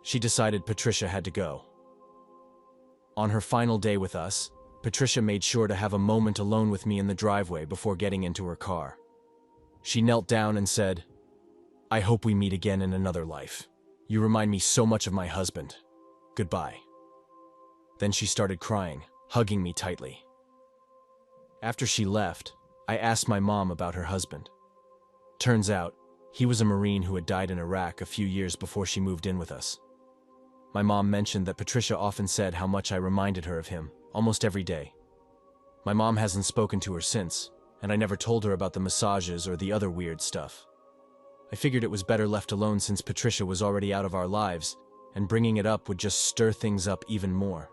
She decided Patricia had to go. On her final day with us, Patricia made sure to have a moment alone with me in the driveway before getting into her car. She knelt down and said, "I hope we meet again in another life. You remind me so much of my husband. Goodbye." Then she started crying, hugging me tightly. After she left, I asked my mom about her husband. Turns out, he was a Marine who had died in Iraq a few years before she moved in with us. My mom mentioned that Patricia often said how much I reminded her of him, almost every day. My mom hasn't spoken to her since, and I never told her about the massages or the other weird stuff. I figured it was better left alone since Patricia was already out of our lives, and bringing it up would just stir things up even more.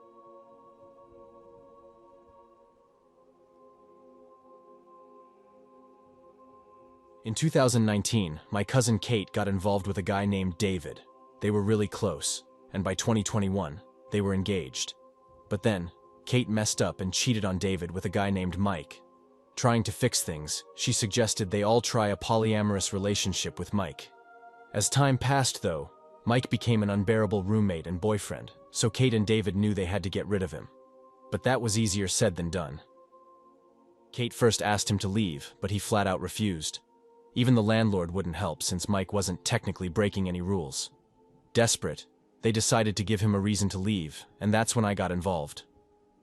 In 2019, my cousin Kate got involved with a guy named David. They were really close, and by 2021, they were engaged. But then, Kate messed up and cheated on David with a guy named Mike. Trying to fix things, she suggested they all try a polyamorous relationship with Mike. As time passed, though, Mike became an unbearable roommate and boyfriend, so Kate and David knew they had to get rid of him. But that was easier said than done. Kate first asked him to leave, but he flat out refused. Even the landlord wouldn't help since Mike wasn't technically breaking any rules. Desperate, they decided to give him a reason to leave, and that's when I got involved.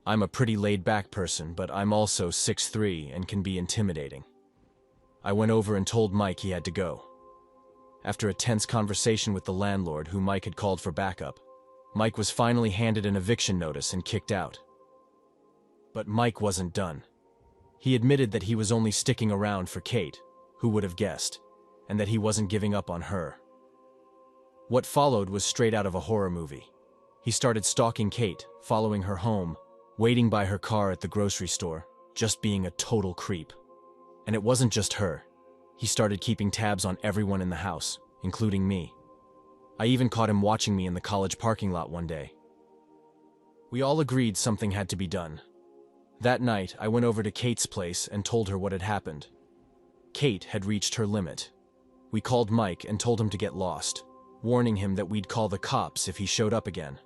I'm a pretty laid-back person, but I'm also 6'3" and can be intimidating. I went over and told Mike he had to go. After a tense conversation with the landlord, who Mike had called for backup, Mike was finally handed an eviction notice and kicked out. But Mike wasn't done. He admitted that he was only sticking around for Kate, who would have guessed, and that he wasn't giving up on her. What followed was straight out of a horror movie. He started stalking Kate, following her home, waiting by her car at the grocery store, just being a total creep. And it wasn't just her. He started keeping tabs on everyone in the house, including me. I even caught him watching me in the college parking lot one day. We all agreed something had to be done. That night, I went over to Kate's place and told her what had happened. Kate had reached her limit. We called Mike and told him to get lost, warning him that we'd call the cops if he showed up again.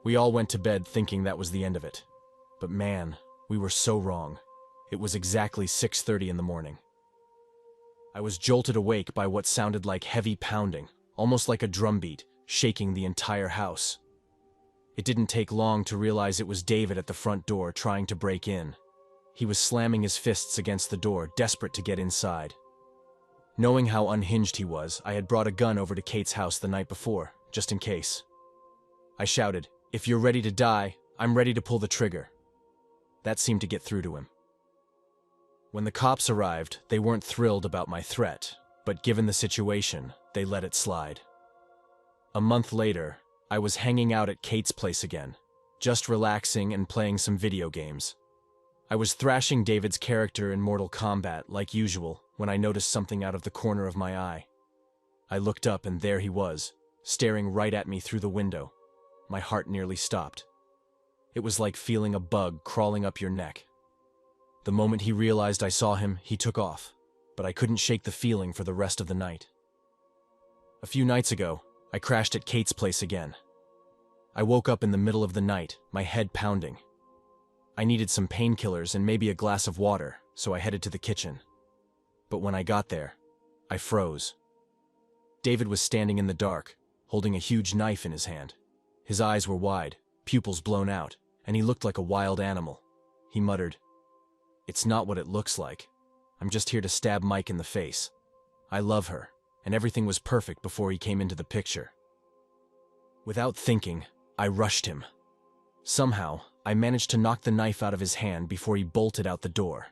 We all went to bed thinking that was the end of it. But man, we were so wrong. It was exactly 6:30 in the morning. I was jolted awake by what sounded like heavy pounding, almost like a drumbeat, shaking the entire house. It didn't take long to realize it was David at the front door trying to break in. He was slamming his fists against the door, desperate to get inside. Knowing how unhinged he was, I had brought a gun over to Kate's house the night before, just in case. I shouted, "If you're ready to die, I'm ready to pull the trigger." That seemed to get through to him. When the cops arrived, they weren't thrilled about my threat, but given the situation, they let it slide. A month later, I was hanging out at Kate's place again, just relaxing and playing some video games. I was thrashing David's character in Mortal Kombat like usual when I noticed something out of the corner of my eye. I looked up and there he was, staring right at me through the window. My heart nearly stopped. It was like feeling a bug crawling up your neck. The moment he realized I saw him, he took off, but I couldn't shake the feeling for the rest of the night. A few nights ago, I crashed at Kate's place again. I woke up in the middle of the night, my head pounding. I needed some painkillers and maybe a glass of water, so I headed to the kitchen. But when I got there, I froze. David was standing in the dark, holding a huge knife in his hand. His eyes were wide, pupils blown out, and he looked like a wild animal. He muttered, "It's not what it looks like. I'm just here to stab Mike in the face. I love her, and everything was perfect before he came into the picture." Without thinking, I rushed him. Somehow, I managed to knock the knife out of his hand before he bolted out the door.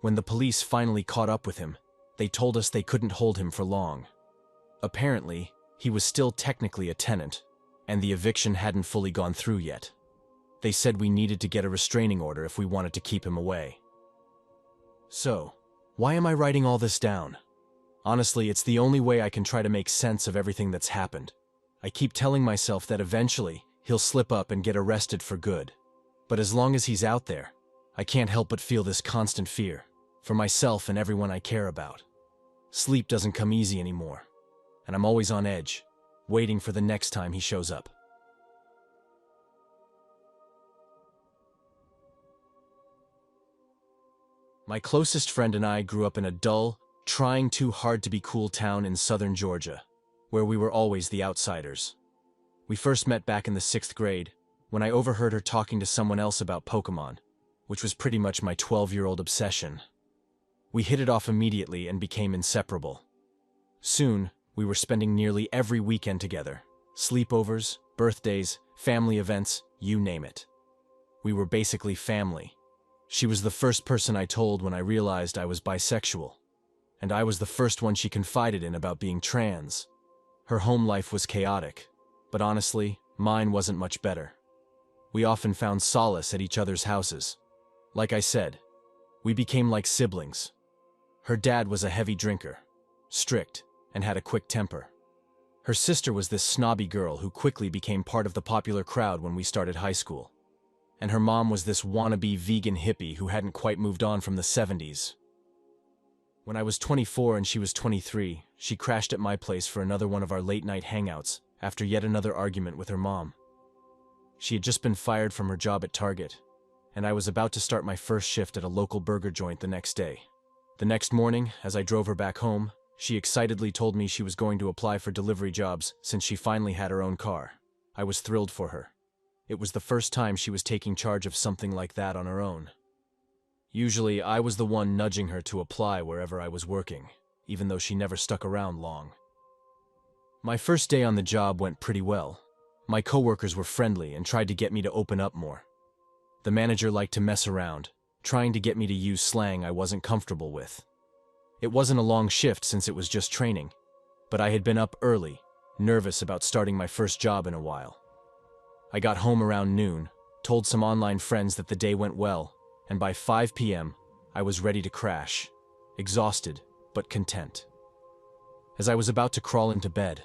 When the police finally caught up with him, they told us they couldn't hold him for long. Apparently, he was still technically a tenant, and the eviction hadn't fully gone through yet. They said we needed to get a restraining order if we wanted to keep him away. So, why am I writing all this down? Honestly, it's the only way I can try to make sense of everything that's happened. I keep telling myself that eventually, he'll slip up and get arrested for good. But as long as he's out there, I can't help but feel this constant fear, for myself and everyone I care about. Sleep doesn't come easy anymore, and I'm always on edge, waiting for the next time he shows up. My closest friend and I grew up in a dull, trying too hard to be cool town in southern Georgia, where we were always the outsiders. We first met back in the 6th grade, when I overheard her talking to someone else about Pokemon, which was pretty much my 12-year-old obsession. We hit it off immediately and became inseparable. Soon, we were spending nearly every weekend together. Sleepovers, birthdays, family events, you name it. We were basically family. She was the first person I told when I realized I was bisexual, and I was the first one she confided in about being trans. Her home life was chaotic, but honestly, mine wasn't much better. We often found solace at each other's houses. Like I said, we became like siblings. Her dad was a heavy drinker, strict, and had a quick temper. Her sister was this snobby girl who quickly became part of the popular crowd when we started high school. And her mom was this wannabe vegan hippie who hadn't quite moved on from the 70s. When I was 24 and she was 23, she crashed at my place for another one of our late-night hangouts after yet another argument with her mom. She had just been fired from her job at Target, and I was about to start my first shift at a local burger joint the next day. The next morning, as I drove her back home, she excitedly told me she was going to apply for delivery jobs since she finally had her own car. I was thrilled for her. It was the first time she was taking charge of something like that on her own. Usually, I was the one nudging her to apply wherever I was working, even though she never stuck around long. My first day on the job went pretty well. My coworkers were friendly and tried to get me to open up more. The manager liked to mess around, trying to get me to use slang I wasn't comfortable with. It wasn't a long shift since it was just training, but I had been up early, nervous about starting my first job in a while. I got home around noon, told some online friends that the day went well, and by 5 p.m., I was ready to crash, exhausted but content. As I was about to crawl into bed,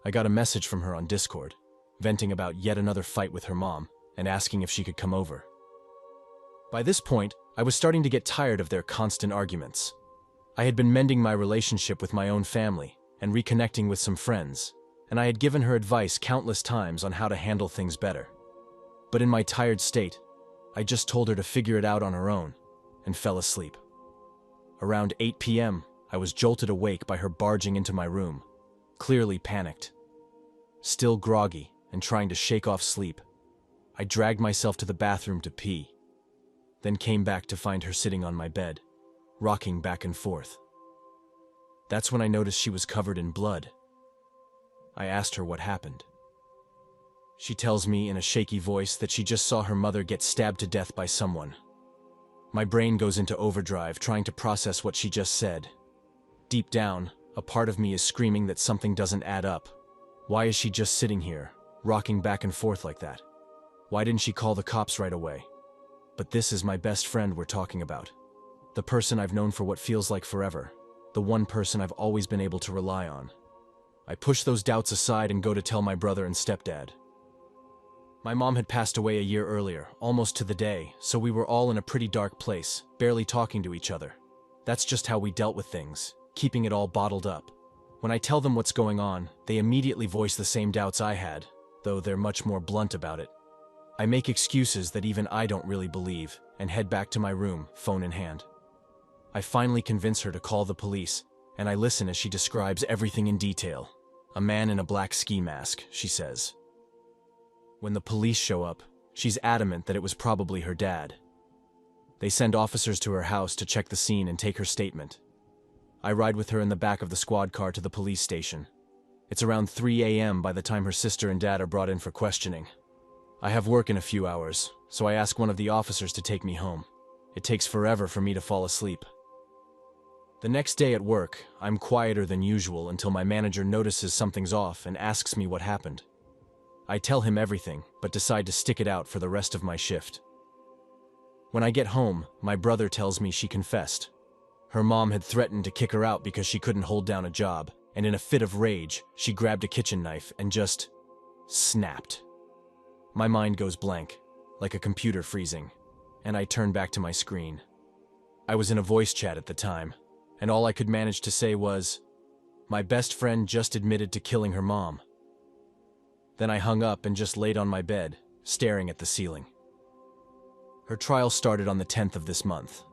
I got a message from her on Discord, venting about yet another fight with her mom and asking if she could come over. By this point, I was starting to get tired of their constant arguments. I had been mending my relationship with my own family and reconnecting with some friends, and I had given her advice countless times on how to handle things better. But in my tired state, I just told her to figure it out on her own and fell asleep. Around 8 p.m., I was jolted awake by her barging into my room, clearly panicked. Still groggy and trying to shake off sleep, I dragged myself to the bathroom to pee, then came back to find her sitting on my bed, rocking back and forth. That's when I noticed she was covered in blood. I asked her what happened. She tells me in a shaky voice that she just saw her mother get stabbed to death by someone. My brain goes into overdrive trying to process what she just said. Deep down, a part of me is screaming that something doesn't add up. Why is she just sitting here, rocking back and forth like that? Why didn't she call the cops right away? But this is my best friend we're talking about. The person I've known for what feels like forever. The one person I've always been able to rely on. I push those doubts aside and go to tell my brother and stepdad. My mom had passed away a year earlier, almost to the day, so we were all in a pretty dark place, barely talking to each other. That's just how we dealt with things, keeping it all bottled up. When I tell them what's going on, they immediately voice the same doubts I had, though they're much more blunt about it. I make excuses that even I don't really believe, and head back to my room, phone in hand. I finally convince her to call the police, and I listen as she describes everything in detail. A man in a black ski mask, she says. When the police show up, she's adamant that it was probably her dad. They send officers to her house to check the scene and take her statement. I ride with her in the back of the squad car to the police station. It's around 3 a.m. by the time her sister and dad are brought in for questioning. I have work in a few hours, so I ask one of the officers to take me home. It takes forever for me to fall asleep. The next day at work, I'm quieter than usual until my manager notices something's off and asks me what happened. I tell him everything, but decide to stick it out for the rest of my shift. When I get home, my brother tells me she confessed. Her mom had threatened to kick her out because she couldn't hold down a job, and in a fit of rage, she grabbed a kitchen knife and just snapped. My mind goes blank, like a computer freezing, and I turn back to my screen. I was in a voice chat at the time, and all I could manage to say was, "My best friend just admitted to killing her mom." Then I hung up and just laid on my bed, staring at the ceiling. Her trial started on the 10th of this month.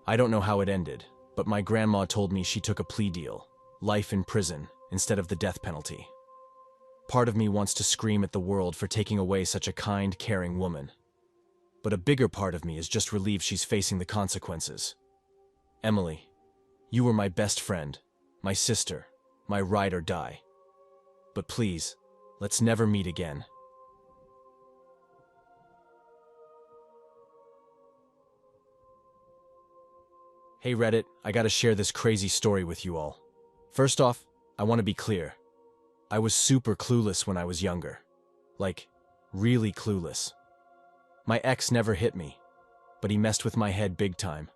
I don't know how it ended, but my grandma told me she took a plea deal, life in prison, instead of the death penalty. Part of me wants to scream at the world for taking away such a kind, caring woman. But a bigger part of me is just relieved she's facing the consequences. Emily, you were my best friend, my sister, my ride or die. But please, let's never meet again. Hey Reddit, I gotta share this crazy story with you all. First off, I want to be clear. I was super clueless when I was younger. Like, really clueless. My ex never hit me, but he messed with my head big time.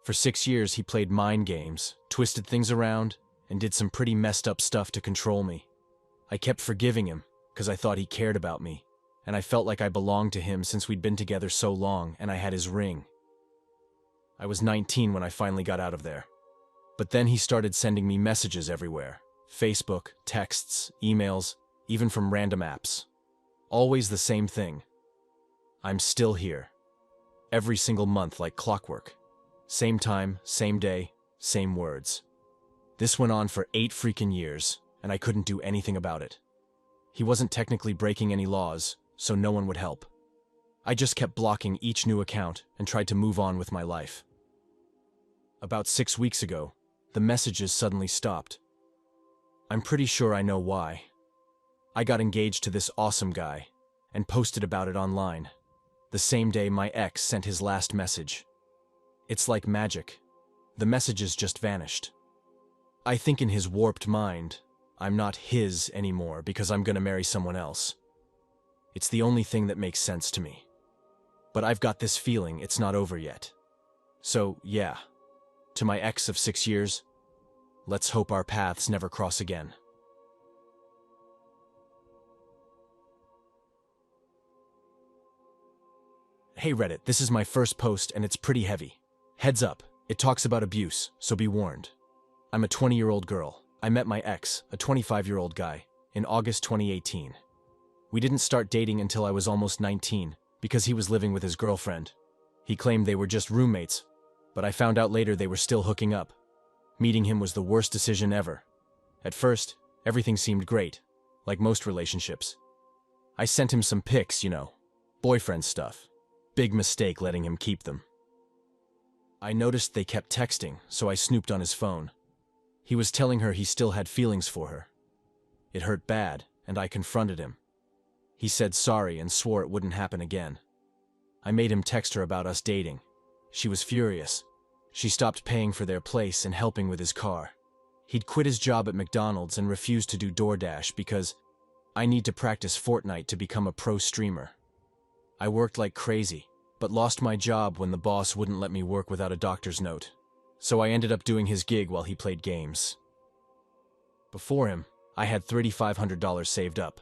For 6 years he played mind games, twisted things around, and did some pretty messed up stuff to control me. I kept forgiving him, because I thought he cared about me, and I felt like I belonged to him since we'd been together so long and I had his ring. I was 19 when I finally got out of there. But then he started sending me messages everywhere. Facebook, texts, emails, even from random apps. Always the same thing. I'm still here. Every single month like clockwork. Same time, same day, same words. This went on for 8 freaking years, and I couldn't do anything about it. He wasn't technically breaking any laws, so no one would help. I just kept blocking each new account and tried to move on with my life. About 6 weeks ago, the messages suddenly stopped. I'm pretty sure I know why. I got engaged to this awesome guy and posted about it online. The same day my ex sent his last message. It's like magic. The messages just vanished. I think in his warped mind, I'm not his anymore because I'm gonna marry someone else. It's the only thing that makes sense to me. But I've got this feeling it's not over yet. So, yeah. To my ex of 6 years, let's hope our paths never cross again. Hey Reddit, this is my first post and it's pretty heavy. Heads up, it talks about abuse, so be warned. I'm a 20-year-old girl. I met my ex, a 25-year-old guy, in August 2018. We didn't start dating until I was almost 19, because he was living with his girlfriend. He claimed they were just roommates, but I found out later they were still hooking up. Meeting him was the worst decision ever. At first, everything seemed great, like most relationships. I sent him some pics, boyfriend stuff. Big mistake letting him keep them. I noticed they kept texting, so I snooped on his phone. He was telling her he still had feelings for her. It hurt bad, and I confronted him. He said sorry and swore it wouldn't happen again. I made him text her about us dating. She was furious. She stopped paying for their place and helping with his car. He'd quit his job at McDonald's and refused to do DoorDash because I need to practice Fortnite to become a pro streamer. I worked like crazy, but lost my job when the boss wouldn't let me work without a doctor's note. So I ended up doing his gig while he played games. Before him, I had $3,500 saved up.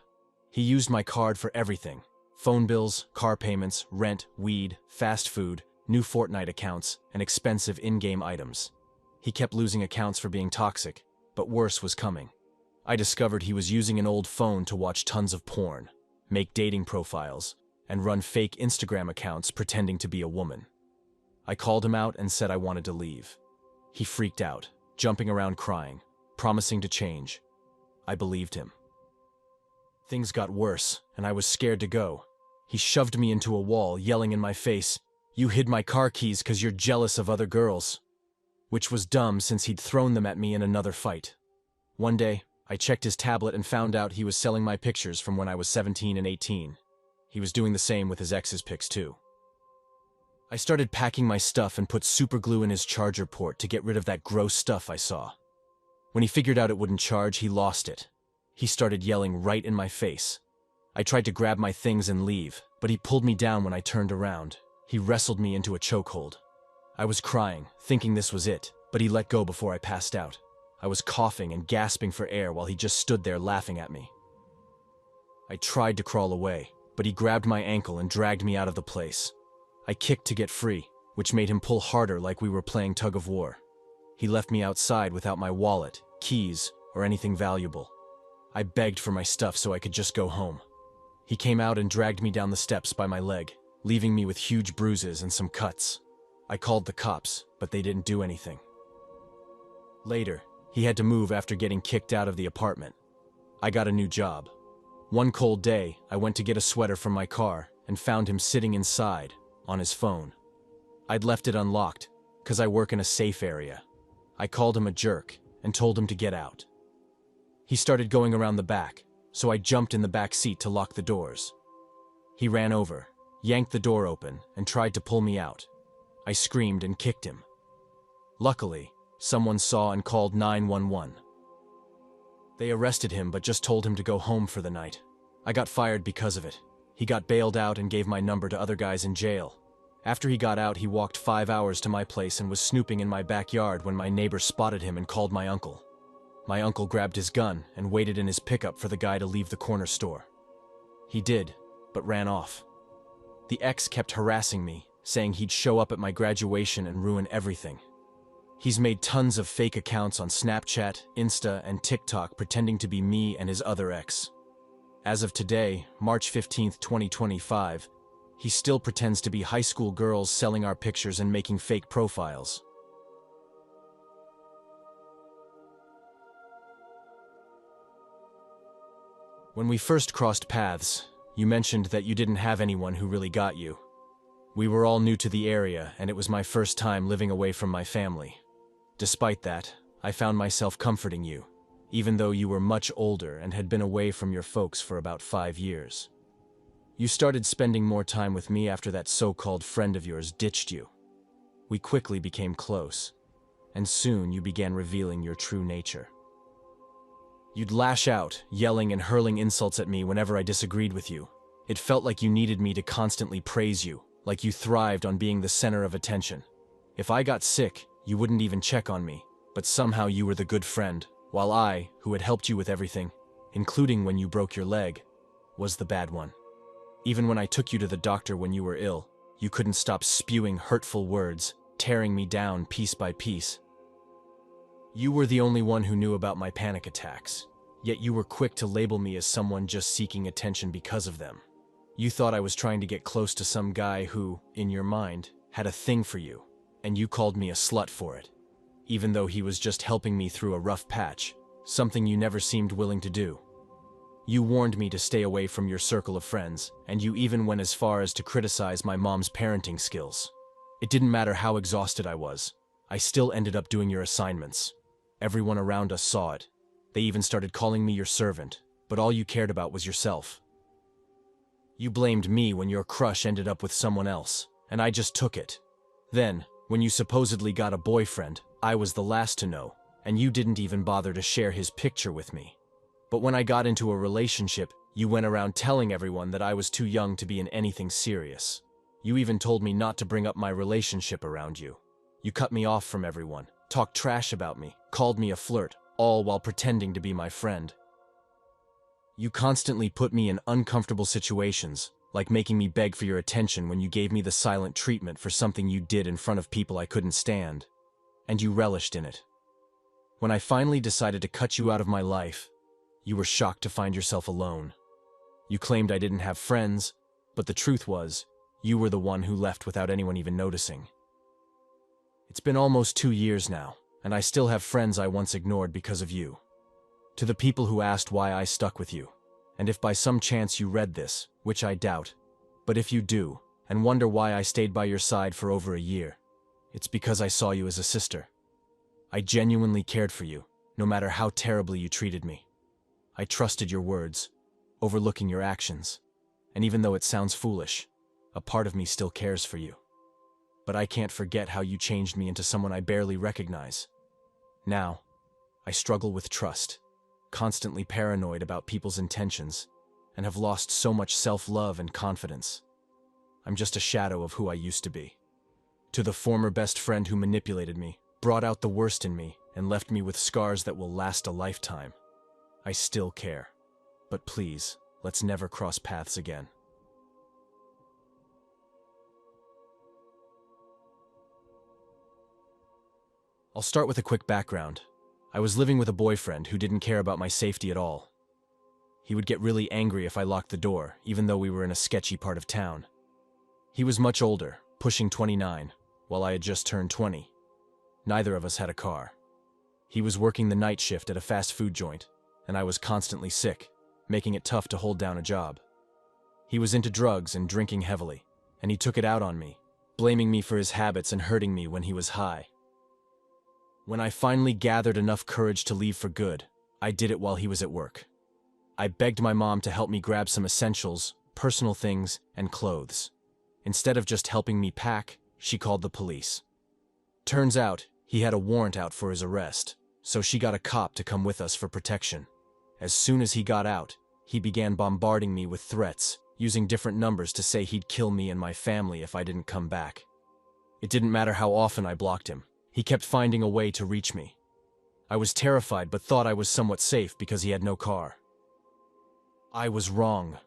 He used my card for everything: phone bills, car payments, rent, weed, fast food, new Fortnite accounts, and expensive in-game items. He kept losing accounts for being toxic, but worse was coming. I discovered he was using an old phone to watch tons of porn, make dating profiles, and run fake Instagram accounts pretending to be a woman. I called him out and said I wanted to leave. He freaked out, jumping around crying, promising to change. I believed him. Things got worse, and I was scared to go. He shoved me into a wall, yelling in my face, "You hid my car keys 'cause you're jealous of other girls." Which was dumb since he'd thrown them at me in another fight. One day, I checked his tablet and found out he was selling my pictures from when I was 17 and 18. He was doing the same with his ex's pics too. I started packing my stuff and put super glue in his charger port to get rid of that gross stuff I saw. When he figured out it wouldn't charge, he lost it. He started yelling right in my face. I tried to grab my things and leave, but he pulled me down when I turned around. He wrestled me into a chokehold. I was crying, thinking this was it, but he let go before I passed out. I was coughing and gasping for air while he just stood there laughing at me. I tried to crawl away, but he grabbed my ankle and dragged me out of the place. I kicked to get free, which made him pull harder like we were playing tug of war. He left me outside without my wallet, keys, or anything valuable. I begged for my stuff so I could just go home. He came out and dragged me down the steps by my leg, leaving me with huge bruises and some cuts. I called the cops, but they didn't do anything. Later, he had to move after getting kicked out of the apartment. I got a new job. One cold day, I went to get a sweater from my car and found him sitting inside, on his phone. I'd left it unlocked, 'cause I work in a safe area. I called him a jerk and told him to get out. He started going around the back, so I jumped in the back seat to lock the doors. He ran over, yanked the door open, and tried to pull me out. I screamed and kicked him. Luckily, someone saw and called 911. They arrested him but just told him to go home for the night. I got fired because of it. He got bailed out and gave my number to other guys in jail. After he got out, he walked 5 hours to my place and was snooping in my backyard when my neighbor spotted him and called my uncle. My uncle grabbed his gun and waited in his pickup for the guy to leave the corner store. He did, but ran off. The ex kept harassing me, saying he'd show up at my graduation and ruin everything. He's made tons of fake accounts on Snapchat, Insta, and TikTok pretending to be me and his other ex. As of today, March 15th, 2025, he still pretends to be high school girls selling our pictures and making fake profiles. When we first crossed paths, you mentioned that you didn't have anyone who really got you. We were all new to the area, and it was my first time living away from my family. Despite that, I found myself comforting you, even though you were much older and had been away from your folks for about 5 years. You started spending more time with me after that so-called friend of yours ditched you. We quickly became close, and soon you began revealing your true nature. You'd lash out, yelling and hurling insults at me whenever I disagreed with you. It felt like you needed me to constantly praise you, like you thrived on being the center of attention. If I got sick, you wouldn't even check on me, but somehow you were the good friend, while I, who had helped you with everything, including when you broke your leg, was the bad one. Even when I took you to the doctor when you were ill, you couldn't stop spewing hurtful words, tearing me down piece by piece. You were the only one who knew about my panic attacks, yet you were quick to label me as someone just seeking attention because of them. You thought I was trying to get close to some guy who, in your mind, had a thing for you, and you called me a slut for it, even though he was just helping me through a rough patch, something you never seemed willing to do. You warned me to stay away from your circle of friends, and you even went as far as to criticize my mom's parenting skills. It didn't matter how exhausted I was. I still ended up doing your assignments. Everyone around us saw it. They even started calling me your servant, but all you cared about was yourself. You blamed me when your crush ended up with someone else, and I just took it. Then, when you supposedly got a boyfriend, I was the last to know, and you didn't even bother to share his picture with me. But when I got into a relationship, you went around telling everyone that I was too young to be in anything serious. You even told me not to bring up my relationship around you. You cut me off from everyone, talked trash about me, called me a flirt, all while pretending to be my friend. You constantly put me in uncomfortable situations, like making me beg for your attention when you gave me the silent treatment for something you did in front of people I couldn't stand. And you relished in it. When I finally decided to cut you out of my life, you were shocked to find yourself alone. You claimed I didn't have friends, but the truth was, you were the one who left without anyone even noticing. It's been almost 2 years now, and I still have friends I once ignored because of you. To the people who asked why I stuck with you, and if by some chance you read this, which I doubt, but if you do, and wonder why I stayed by your side for over a year, it's because I saw you as a sister. I genuinely cared for you, no matter how terribly you treated me. I trusted your words, overlooking your actions, and even though it sounds foolish, a part of me still cares for you. But I can't forget how you changed me into someone I barely recognize. Now, I struggle with trust, constantly paranoid about people's intentions, and have lost so much self-love and confidence. I'm just a shadow of who I used to be. To the former best friend who manipulated me, brought out the worst in me, and left me with scars that will last a lifetime. I still care. But please, let's never cross paths again. I'll start with a quick background. I was living with a boyfriend who didn't care about my safety at all. He would get really angry if I locked the door, even though we were in a sketchy part of town. He was much older, pushing 29, while I had just turned 20. Neither of us had a car. He was working the night shift at a fast food joint, and I was constantly sick, making it tough to hold down a job. He was into drugs and drinking heavily, and he took it out on me, blaming me for his habits and hurting me when he was high. When I finally gathered enough courage to leave for good, I did it while he was at work. I begged my mom to help me grab some essentials, personal things, and clothes. Instead of just helping me pack, she called the police. Turns out, he had a warrant out for his arrest, so she got a cop to come with us for protection. As soon as he got out, he began bombarding me with threats, using different numbers to say he'd kill me and my family if I didn't come back. It didn't matter how often I blocked him. He kept finding a way to reach me. I was terrified but thought I was somewhat safe because he had no car. I was wrong.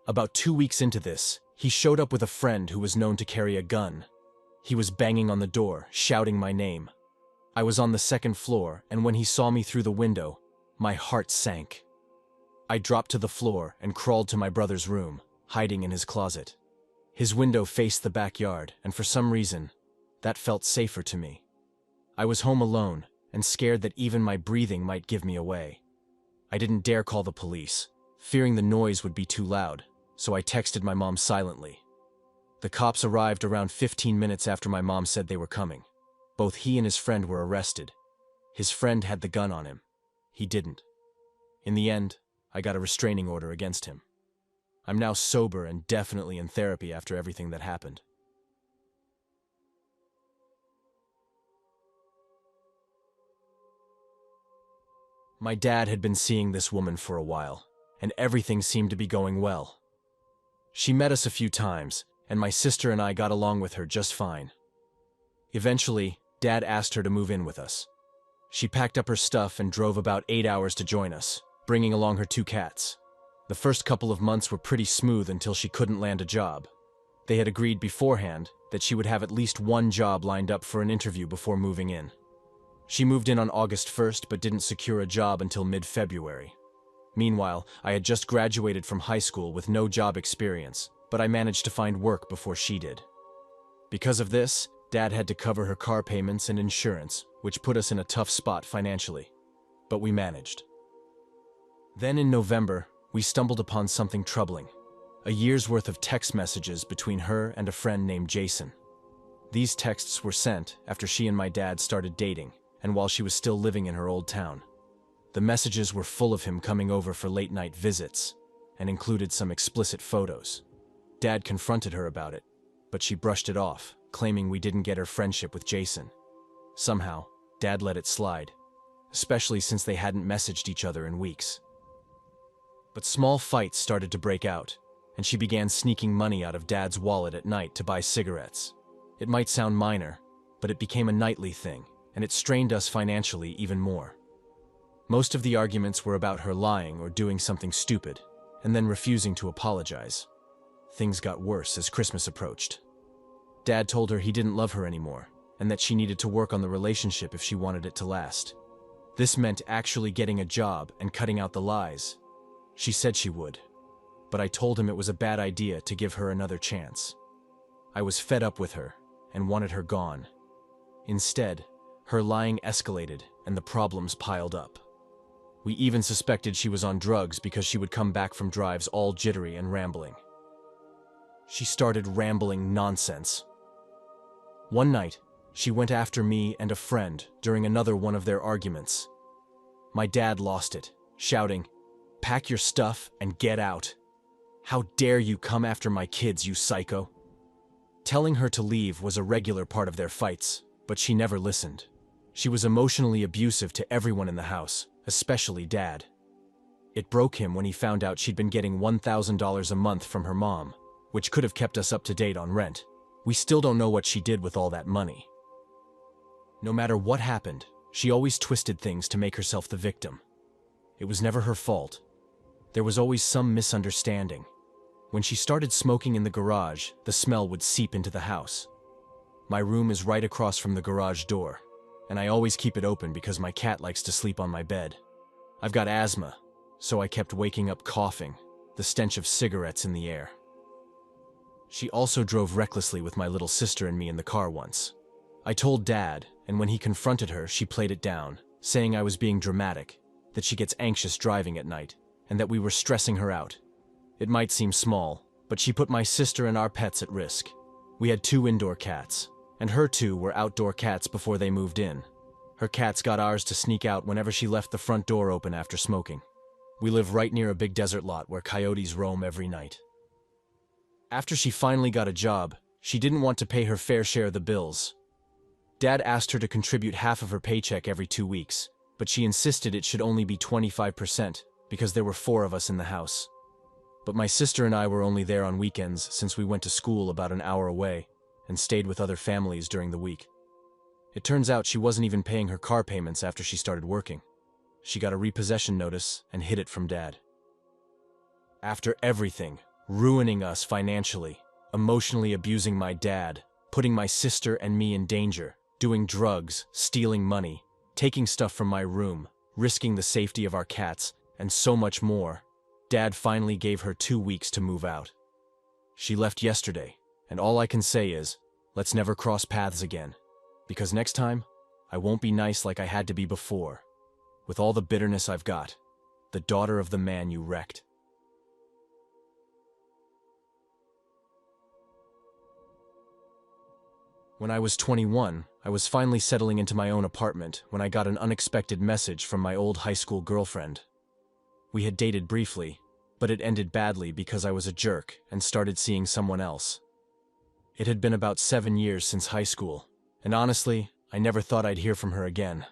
About 2 weeks into this, he showed up with a friend who was known to carry a gun. He was banging on the door, shouting my name. I was on the second floor, and when he saw me through the window, my heart sank. I dropped to the floor and crawled to my brother's room, hiding in his closet. His window faced the backyard, and for some reason, that felt safer to me. I was home alone, and scared that even my breathing might give me away. I didn't dare call the police, fearing the noise would be too loud, so I texted my mom silently. The cops arrived around 15 minutes after my mom said they were coming. Both he and his friend were arrested. His friend had the gun on him. He didn't. In the end, I got a restraining order against him. I'm now sober and definitely in therapy after everything that happened. My dad had been seeing this woman for a while, and everything seemed to be going well. She met us a few times, and my sister and I got along with her just fine. Eventually, Dad asked her to move in with us. She packed up her stuff and drove about 8 hours to join us, bringing along her 2 cats. The first couple of months were pretty smooth until she couldn't land a job. They had agreed beforehand that she would have at least one job lined up for an interview before moving in. She moved in on August 1st but didn't secure a job until mid-February. Meanwhile, I had just graduated from high school with no job experience, but I managed to find work before she did. Because of this, Dad had to cover her car payments and insurance, which put us in a tough spot financially. But we managed. Then in November, we stumbled upon something troubling. A year's worth of text messages between her and a friend named Jason. These texts were sent after she and my dad started dating, and while she was still living in her old town. The messages were full of him coming over for late-night visits, and included some explicit photos. Dad confronted her about it, but she brushed it off, claiming we didn't get her friendship with Jason. Somehow, Dad let it slide, especially since they hadn't messaged each other in weeks. But small fights started to break out, and she began sneaking money out of Dad's wallet at night to buy cigarettes. It might sound minor, but it became a nightly thing, and it strained us financially even more. Most of the arguments were about her lying or doing something stupid, and then refusing to apologize. Things got worse as Christmas approached. Dad told her he didn't love her anymore, and that she needed to work on the relationship if she wanted it to last. This meant actually getting a job and cutting out the lies. She said she would, but I told him it was a bad idea to give her another chance. I was fed up with her and wanted her gone. Instead, her lying escalated and the problems piled up. We even suspected she was on drugs because she would come back from drives all jittery and rambling. She started rambling nonsense. One night, she went after me and a friend during another one of their arguments. My dad lost it, shouting, "Pack your stuff and get out. How dare you come after my kids, you psycho?" Telling her to leave was a regular part of their fights, but she never listened. She was emotionally abusive to everyone in the house, especially Dad. It broke him when he found out she'd been getting $1,000 a month from her mom, which could have kept us up to date on rent. We still don't know what she did with all that money. No matter what happened, she always twisted things to make herself the victim. It was never her fault. There was always some misunderstanding. When she started smoking in the garage, the smell would seep into the house. My room is right across from the garage door, and I always keep it open because my cat likes to sleep on my bed. I've got asthma, so I kept waking up coughing, the stench of cigarettes in the air. She also drove recklessly with my little sister and me in the car once. I told Dad, and when he confronted her, she played it down, saying I was being dramatic, that she gets anxious driving at night, and that we were stressing her out. It might seem small, but she put my sister and our pets at risk. We had 2 indoor cats, and her 2 were outdoor cats before they moved in. Her cats got ours to sneak out whenever she left the front door open after smoking. We live right near a big desert lot where coyotes roam every night. After she finally got a job, she didn't want to pay her fair share of the bills. Dad asked her to contribute half of her paycheck every 2 weeks, but she insisted it should only be 25% because there were 4 of us in the house. But my sister and I were only there on weekends since we went to school about an hour away and stayed with other families during the week. It turns out she wasn't even paying her car payments after she started working. She got a repossession notice and hid it from Dad. After everything, ruining us financially, emotionally abusing my dad, putting my sister and me in danger, doing drugs, stealing money, taking stuff from my room, risking the safety of our cats, and so much more, Dad finally gave her 2 weeks to move out. She left yesterday, and all I can say is, let's never cross paths again, because next time, I won't be nice like I had to be before, with all the bitterness I've got, the daughter of the man you wrecked. When I was 21, I was finally settling into my own apartment when I got an unexpected message from my old high school girlfriend. We had dated briefly, but it ended badly because I was a jerk and started seeing someone else. It had been about 7 years since high school, and honestly, I never thought I'd hear from her again.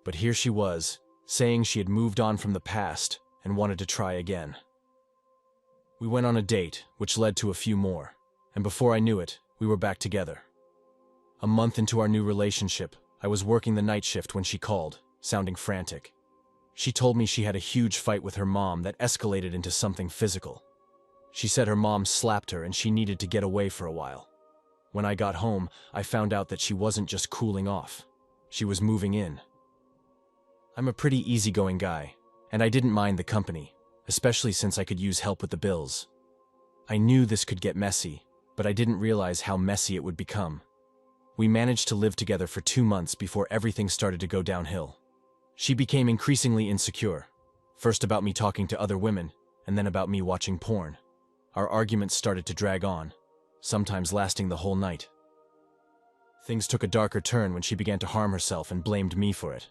But here she was, saying she had moved on from the past and wanted to try again. We went on a date, which led to a few more, and before I knew it, we were back together. A month into our new relationship, I was working the night shift when she called, sounding frantic. She told me she had a huge fight with her mom that escalated into something physical. She said her mom slapped her and she needed to get away for a while. When I got home, I found out that she wasn't just cooling off. She was moving in. I'm a pretty easygoing guy, and I didn't mind the company, especially since I could use help with the bills. I knew this could get messy, but I didn't realize how messy it would become. We managed to live together for 2 months before everything started to go downhill. She became increasingly insecure, first about me talking to other women, and then about me watching porn. Our arguments started to drag on, sometimes lasting the whole night. Things took a darker turn when she began to harm herself and blamed me for it.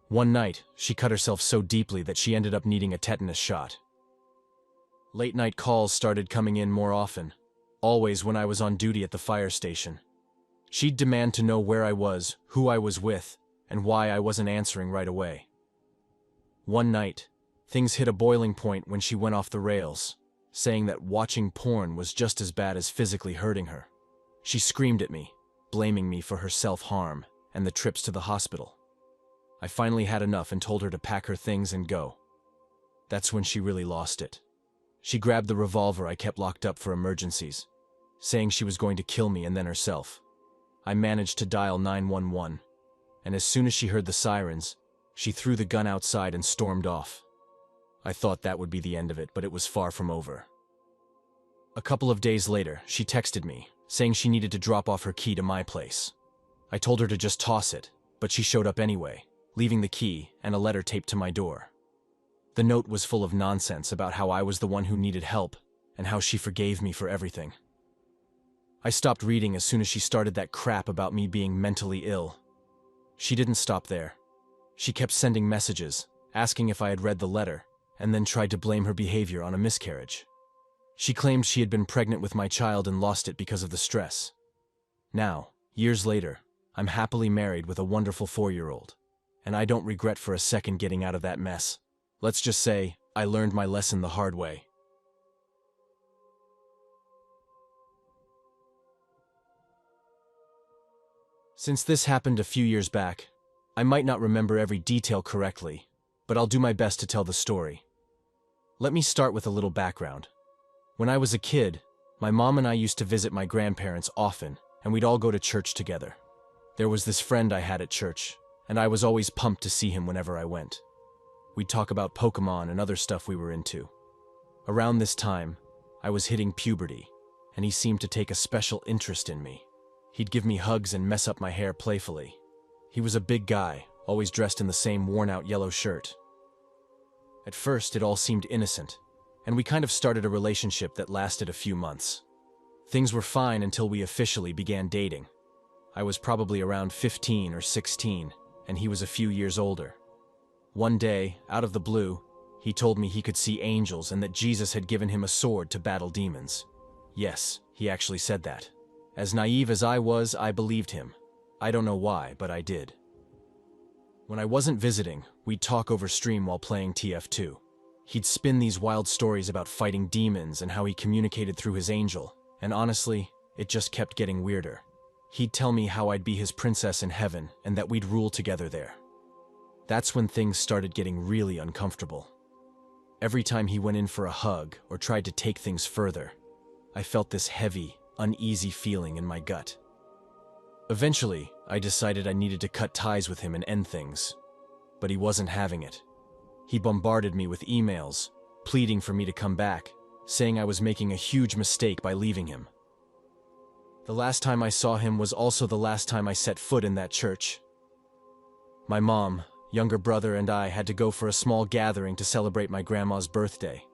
One night, she cut herself so deeply that she ended up needing a tetanus shot. Late-night calls started coming in more often, always when I was on duty at the fire station. She'd demand to know where I was, who I was with, and why I wasn't answering right away. One night, things hit a boiling point when she went off the rails. saying that watching porn was just as bad as physically hurting her. She screamed at me, blaming me for her self-harm and the trips to the hospital. I finally had enough and told her to pack her things and go. That's when she really lost it. She grabbed the revolver I kept locked up for emergencies, saying she was going to kill me and then herself. I managed to dial 911, and as soon as she heard the sirens, she threw the gun outside and stormed off. I thought that would be the end of it, but it was far from over. A couple of days later, she texted me, saying she needed to drop off her key to my place. I told her to just toss it, but she showed up anyway, leaving the key and a letter taped to my door. The note was full of nonsense about how I was the one who needed help and how she forgave me for everything. I stopped reading as soon as she started that crap about me being mentally ill. She didn't stop there. She kept sending messages, asking if I had read the letter, and then tried to blame her behavior on a miscarriage. She claimed she had been pregnant with my child and lost it because of the stress. Now, years later, I'm happily married with a wonderful 4-year-old, and I don't regret for a second getting out of that mess. Let's just say, I learned my lesson the hard way. Since this happened a few years back, I might not remember every detail correctly, but I'll do my best to tell the story. Let me start with a little background. When I was a kid, my mom and I used to visit my grandparents often, and we'd all go to church together. There was this friend I had at church, and I was always pumped to see him whenever I went. We'd talk about Pokemon and other stuff we were into. Around this time, I was hitting puberty, and he seemed to take a special interest in me. He'd give me hugs and mess up my hair playfully. He was a big guy, always dressed in the same worn-out yellow shirt. At first, it all seemed innocent, and we kind of started a relationship that lasted a few months. Things were fine until we officially began dating. I was probably around 15 or 16, and he was a few years older. One day, out of the blue, he told me he could see angels and that Jesus had given him a sword to battle demons. Yes, he actually said that. As naive as I was, I believed him. I don't know why, but I did. When I wasn't visiting, we'd talk over stream while playing TF2. He'd spin these wild stories about fighting demons and how he communicated through his angel, and honestly, it just kept getting weirder. He'd tell me how I'd be his princess in heaven and that we'd rule together there. That's when things started getting really uncomfortable. Every time he went in for a hug or tried to take things further, I felt this heavy, uneasy feeling in my gut. Eventually, I decided I needed to cut ties with him and end things, but he wasn't having it. He bombarded me with emails, pleading for me to come back, saying I was making a huge mistake by leaving him. The last time I saw him was also the last time I set foot in that church. My mom, younger brother, and I had to go for a small gathering to celebrate my grandma's birthday.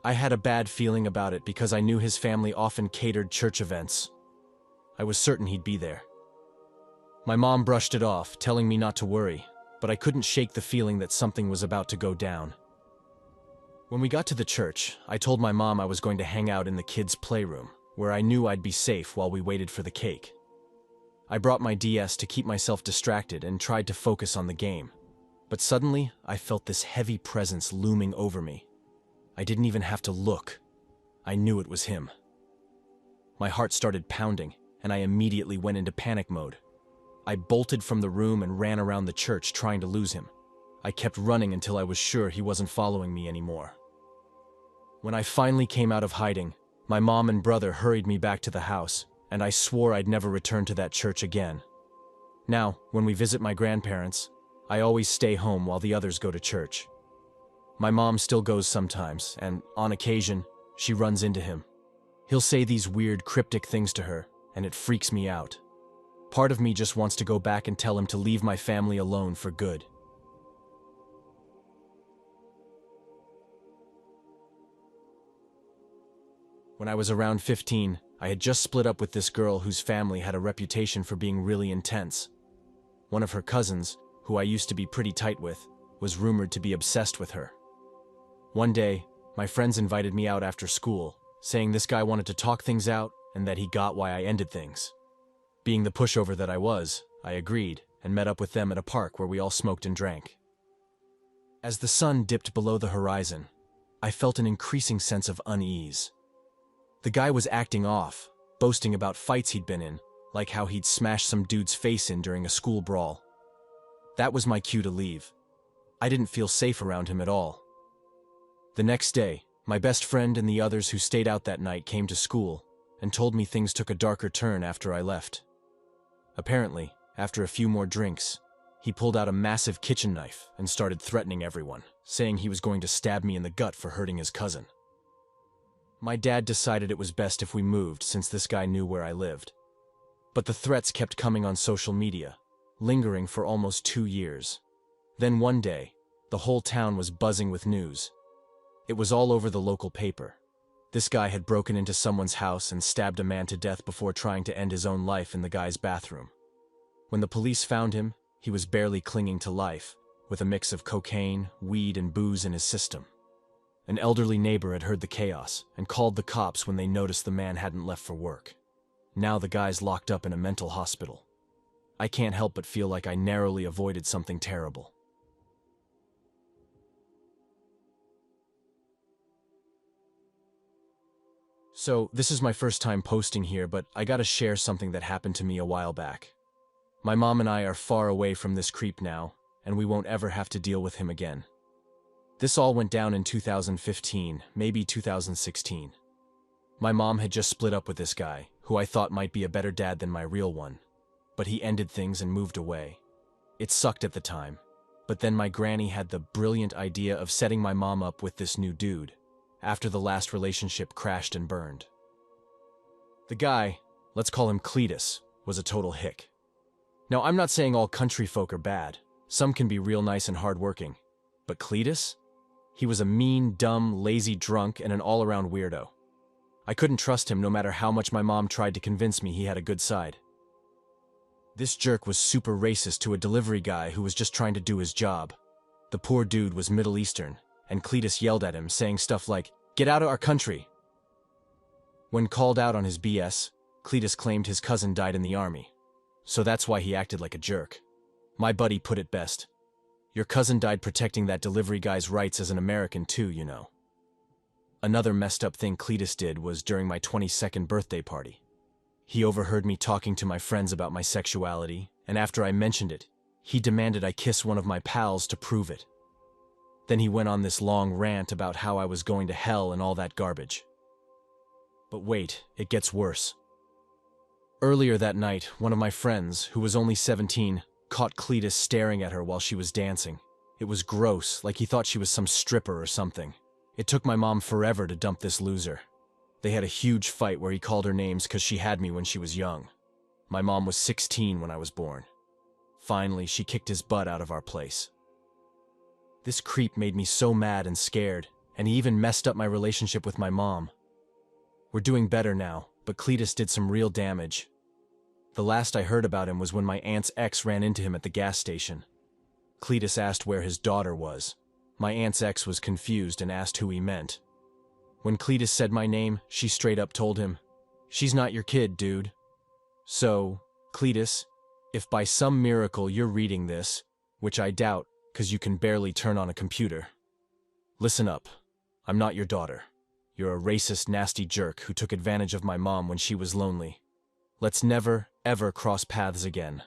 I had a bad feeling about it because I knew his family often catered church events. I was certain he'd be there. My mom brushed it off, telling me not to worry, but I couldn't shake the feeling that something was about to go down. When we got to the church, I told my mom I was going to hang out in the kids' playroom, where I knew I'd be safe while we waited for the cake. I brought my DS to keep myself distracted and tried to focus on the game, but suddenly I felt this heavy presence looming over me. I didn't even have to look. I knew it was him. My heart started pounding, and I immediately went into panic mode. I bolted from the room and ran around the church trying to lose him. I kept running until I was sure he wasn't following me anymore. When I finally came out of hiding, my mom and brother hurried me back to the house, and I swore I'd never return to that church again. Now, when we visit my grandparents, I always stay home while the others go to church. My mom still goes sometimes, and on occasion, she runs into him. He'll say these weird, cryptic things to her, and it freaks me out. Part of me just wants to go back and tell him to leave my family alone for good. When I was around 15, I had just split up with this girl whose family had a reputation for being really intense. One of her cousins, who I used to be pretty tight with, was rumored to be obsessed with her. One day, my friends invited me out after school, saying this guy wanted to talk things out and that he got why I ended things. Being the pushover that I was, I agreed and met up with them at a park where we all smoked and drank. As the sun dipped below the horizon, I felt an increasing sense of unease. The guy was acting off, boasting about fights he'd been in, like how he'd smashed some dude's face in during a school brawl. That was my cue to leave. I didn't feel safe around him at all. The next day, my best friend and the others who stayed out that night came to school and told me things took a darker turn after I left. Apparently, after a few more drinks, he pulled out a massive kitchen knife and started threatening everyone, saying he was going to stab me in the gut for hurting his cousin. My dad decided it was best if we moved since this guy knew where I lived. But the threats kept coming on social media, lingering for almost 2 years. Then one day, the whole town was buzzing with news. It was all over the local paper. This guy had broken into someone's house and stabbed a man to death before trying to end his own life in the guy's bathroom. When the police found him, he was barely clinging to life, with a mix of cocaine, weed, and booze in his system. An elderly neighbor had heard the chaos and called the cops when they noticed the man hadn't left for work. Now the guy's locked up in a mental hospital. I can't help but feel like I narrowly avoided something terrible. So, this is my first time posting here, but I gotta share something that happened to me a while back. My mom and I are far away from this creep now, and we won't ever have to deal with him again. This all went down in 2015, maybe 2016. My mom had just split up with this guy, who I thought might be a better dad than my real one. But he ended things and moved away. It sucked at the time, but then my granny had the brilliant idea of setting my mom up with this new dude, after the last relationship crashed and burned. The guy, let's call him Cletus, was a total hick. Now, I'm not saying all country folk are bad. Some can be real nice and hardworking. But Cletus? He was a mean, dumb, lazy drunk and an all-around weirdo. I couldn't trust him no matter how much my mom tried to convince me he had a good side. This jerk was super racist to a delivery guy who was just trying to do his job. The poor dude was Middle Eastern, and Cletus yelled at him, saying stuff like, "Get out of our country!" When called out on his BS, Cletus claimed his cousin died in the army. So that's why he acted like a jerk. My buddy put it best. Your cousin died protecting that delivery guy's rights as an American too, you know. Another messed up thing Cletus did was during my 22nd birthday party. He overheard me talking to my friends about my sexuality, and after I mentioned it, he demanded I kiss one of my pals to prove it. Then he went on this long rant about how I was going to hell and all that garbage. But wait, it gets worse. Earlier that night, one of my friends, who was only 17, caught Cletus staring at her while she was dancing. It was gross, like he thought she was some stripper or something. It took my mom forever to dump this loser. They had a huge fight where he called her names because she had me when she was young. My mom was 16 when I was born. Finally, she kicked his butt out of our place. This creep made me so mad and scared, and he even messed up my relationship with my mom. We're doing better now, but Cletus did some real damage. The last I heard about him was when my aunt's ex ran into him at the gas station. Cletus asked where his daughter was. My aunt's ex was confused and asked who he meant. When Cletus said my name, she straight up told him, "She's not your kid, dude." So, Cletus, if by some miracle you're reading this, which I doubt, because you can barely turn on a computer, listen up. I'm not your daughter. You're a racist, nasty jerk who took advantage of my mom when she was lonely. Let's never, ever cross paths again.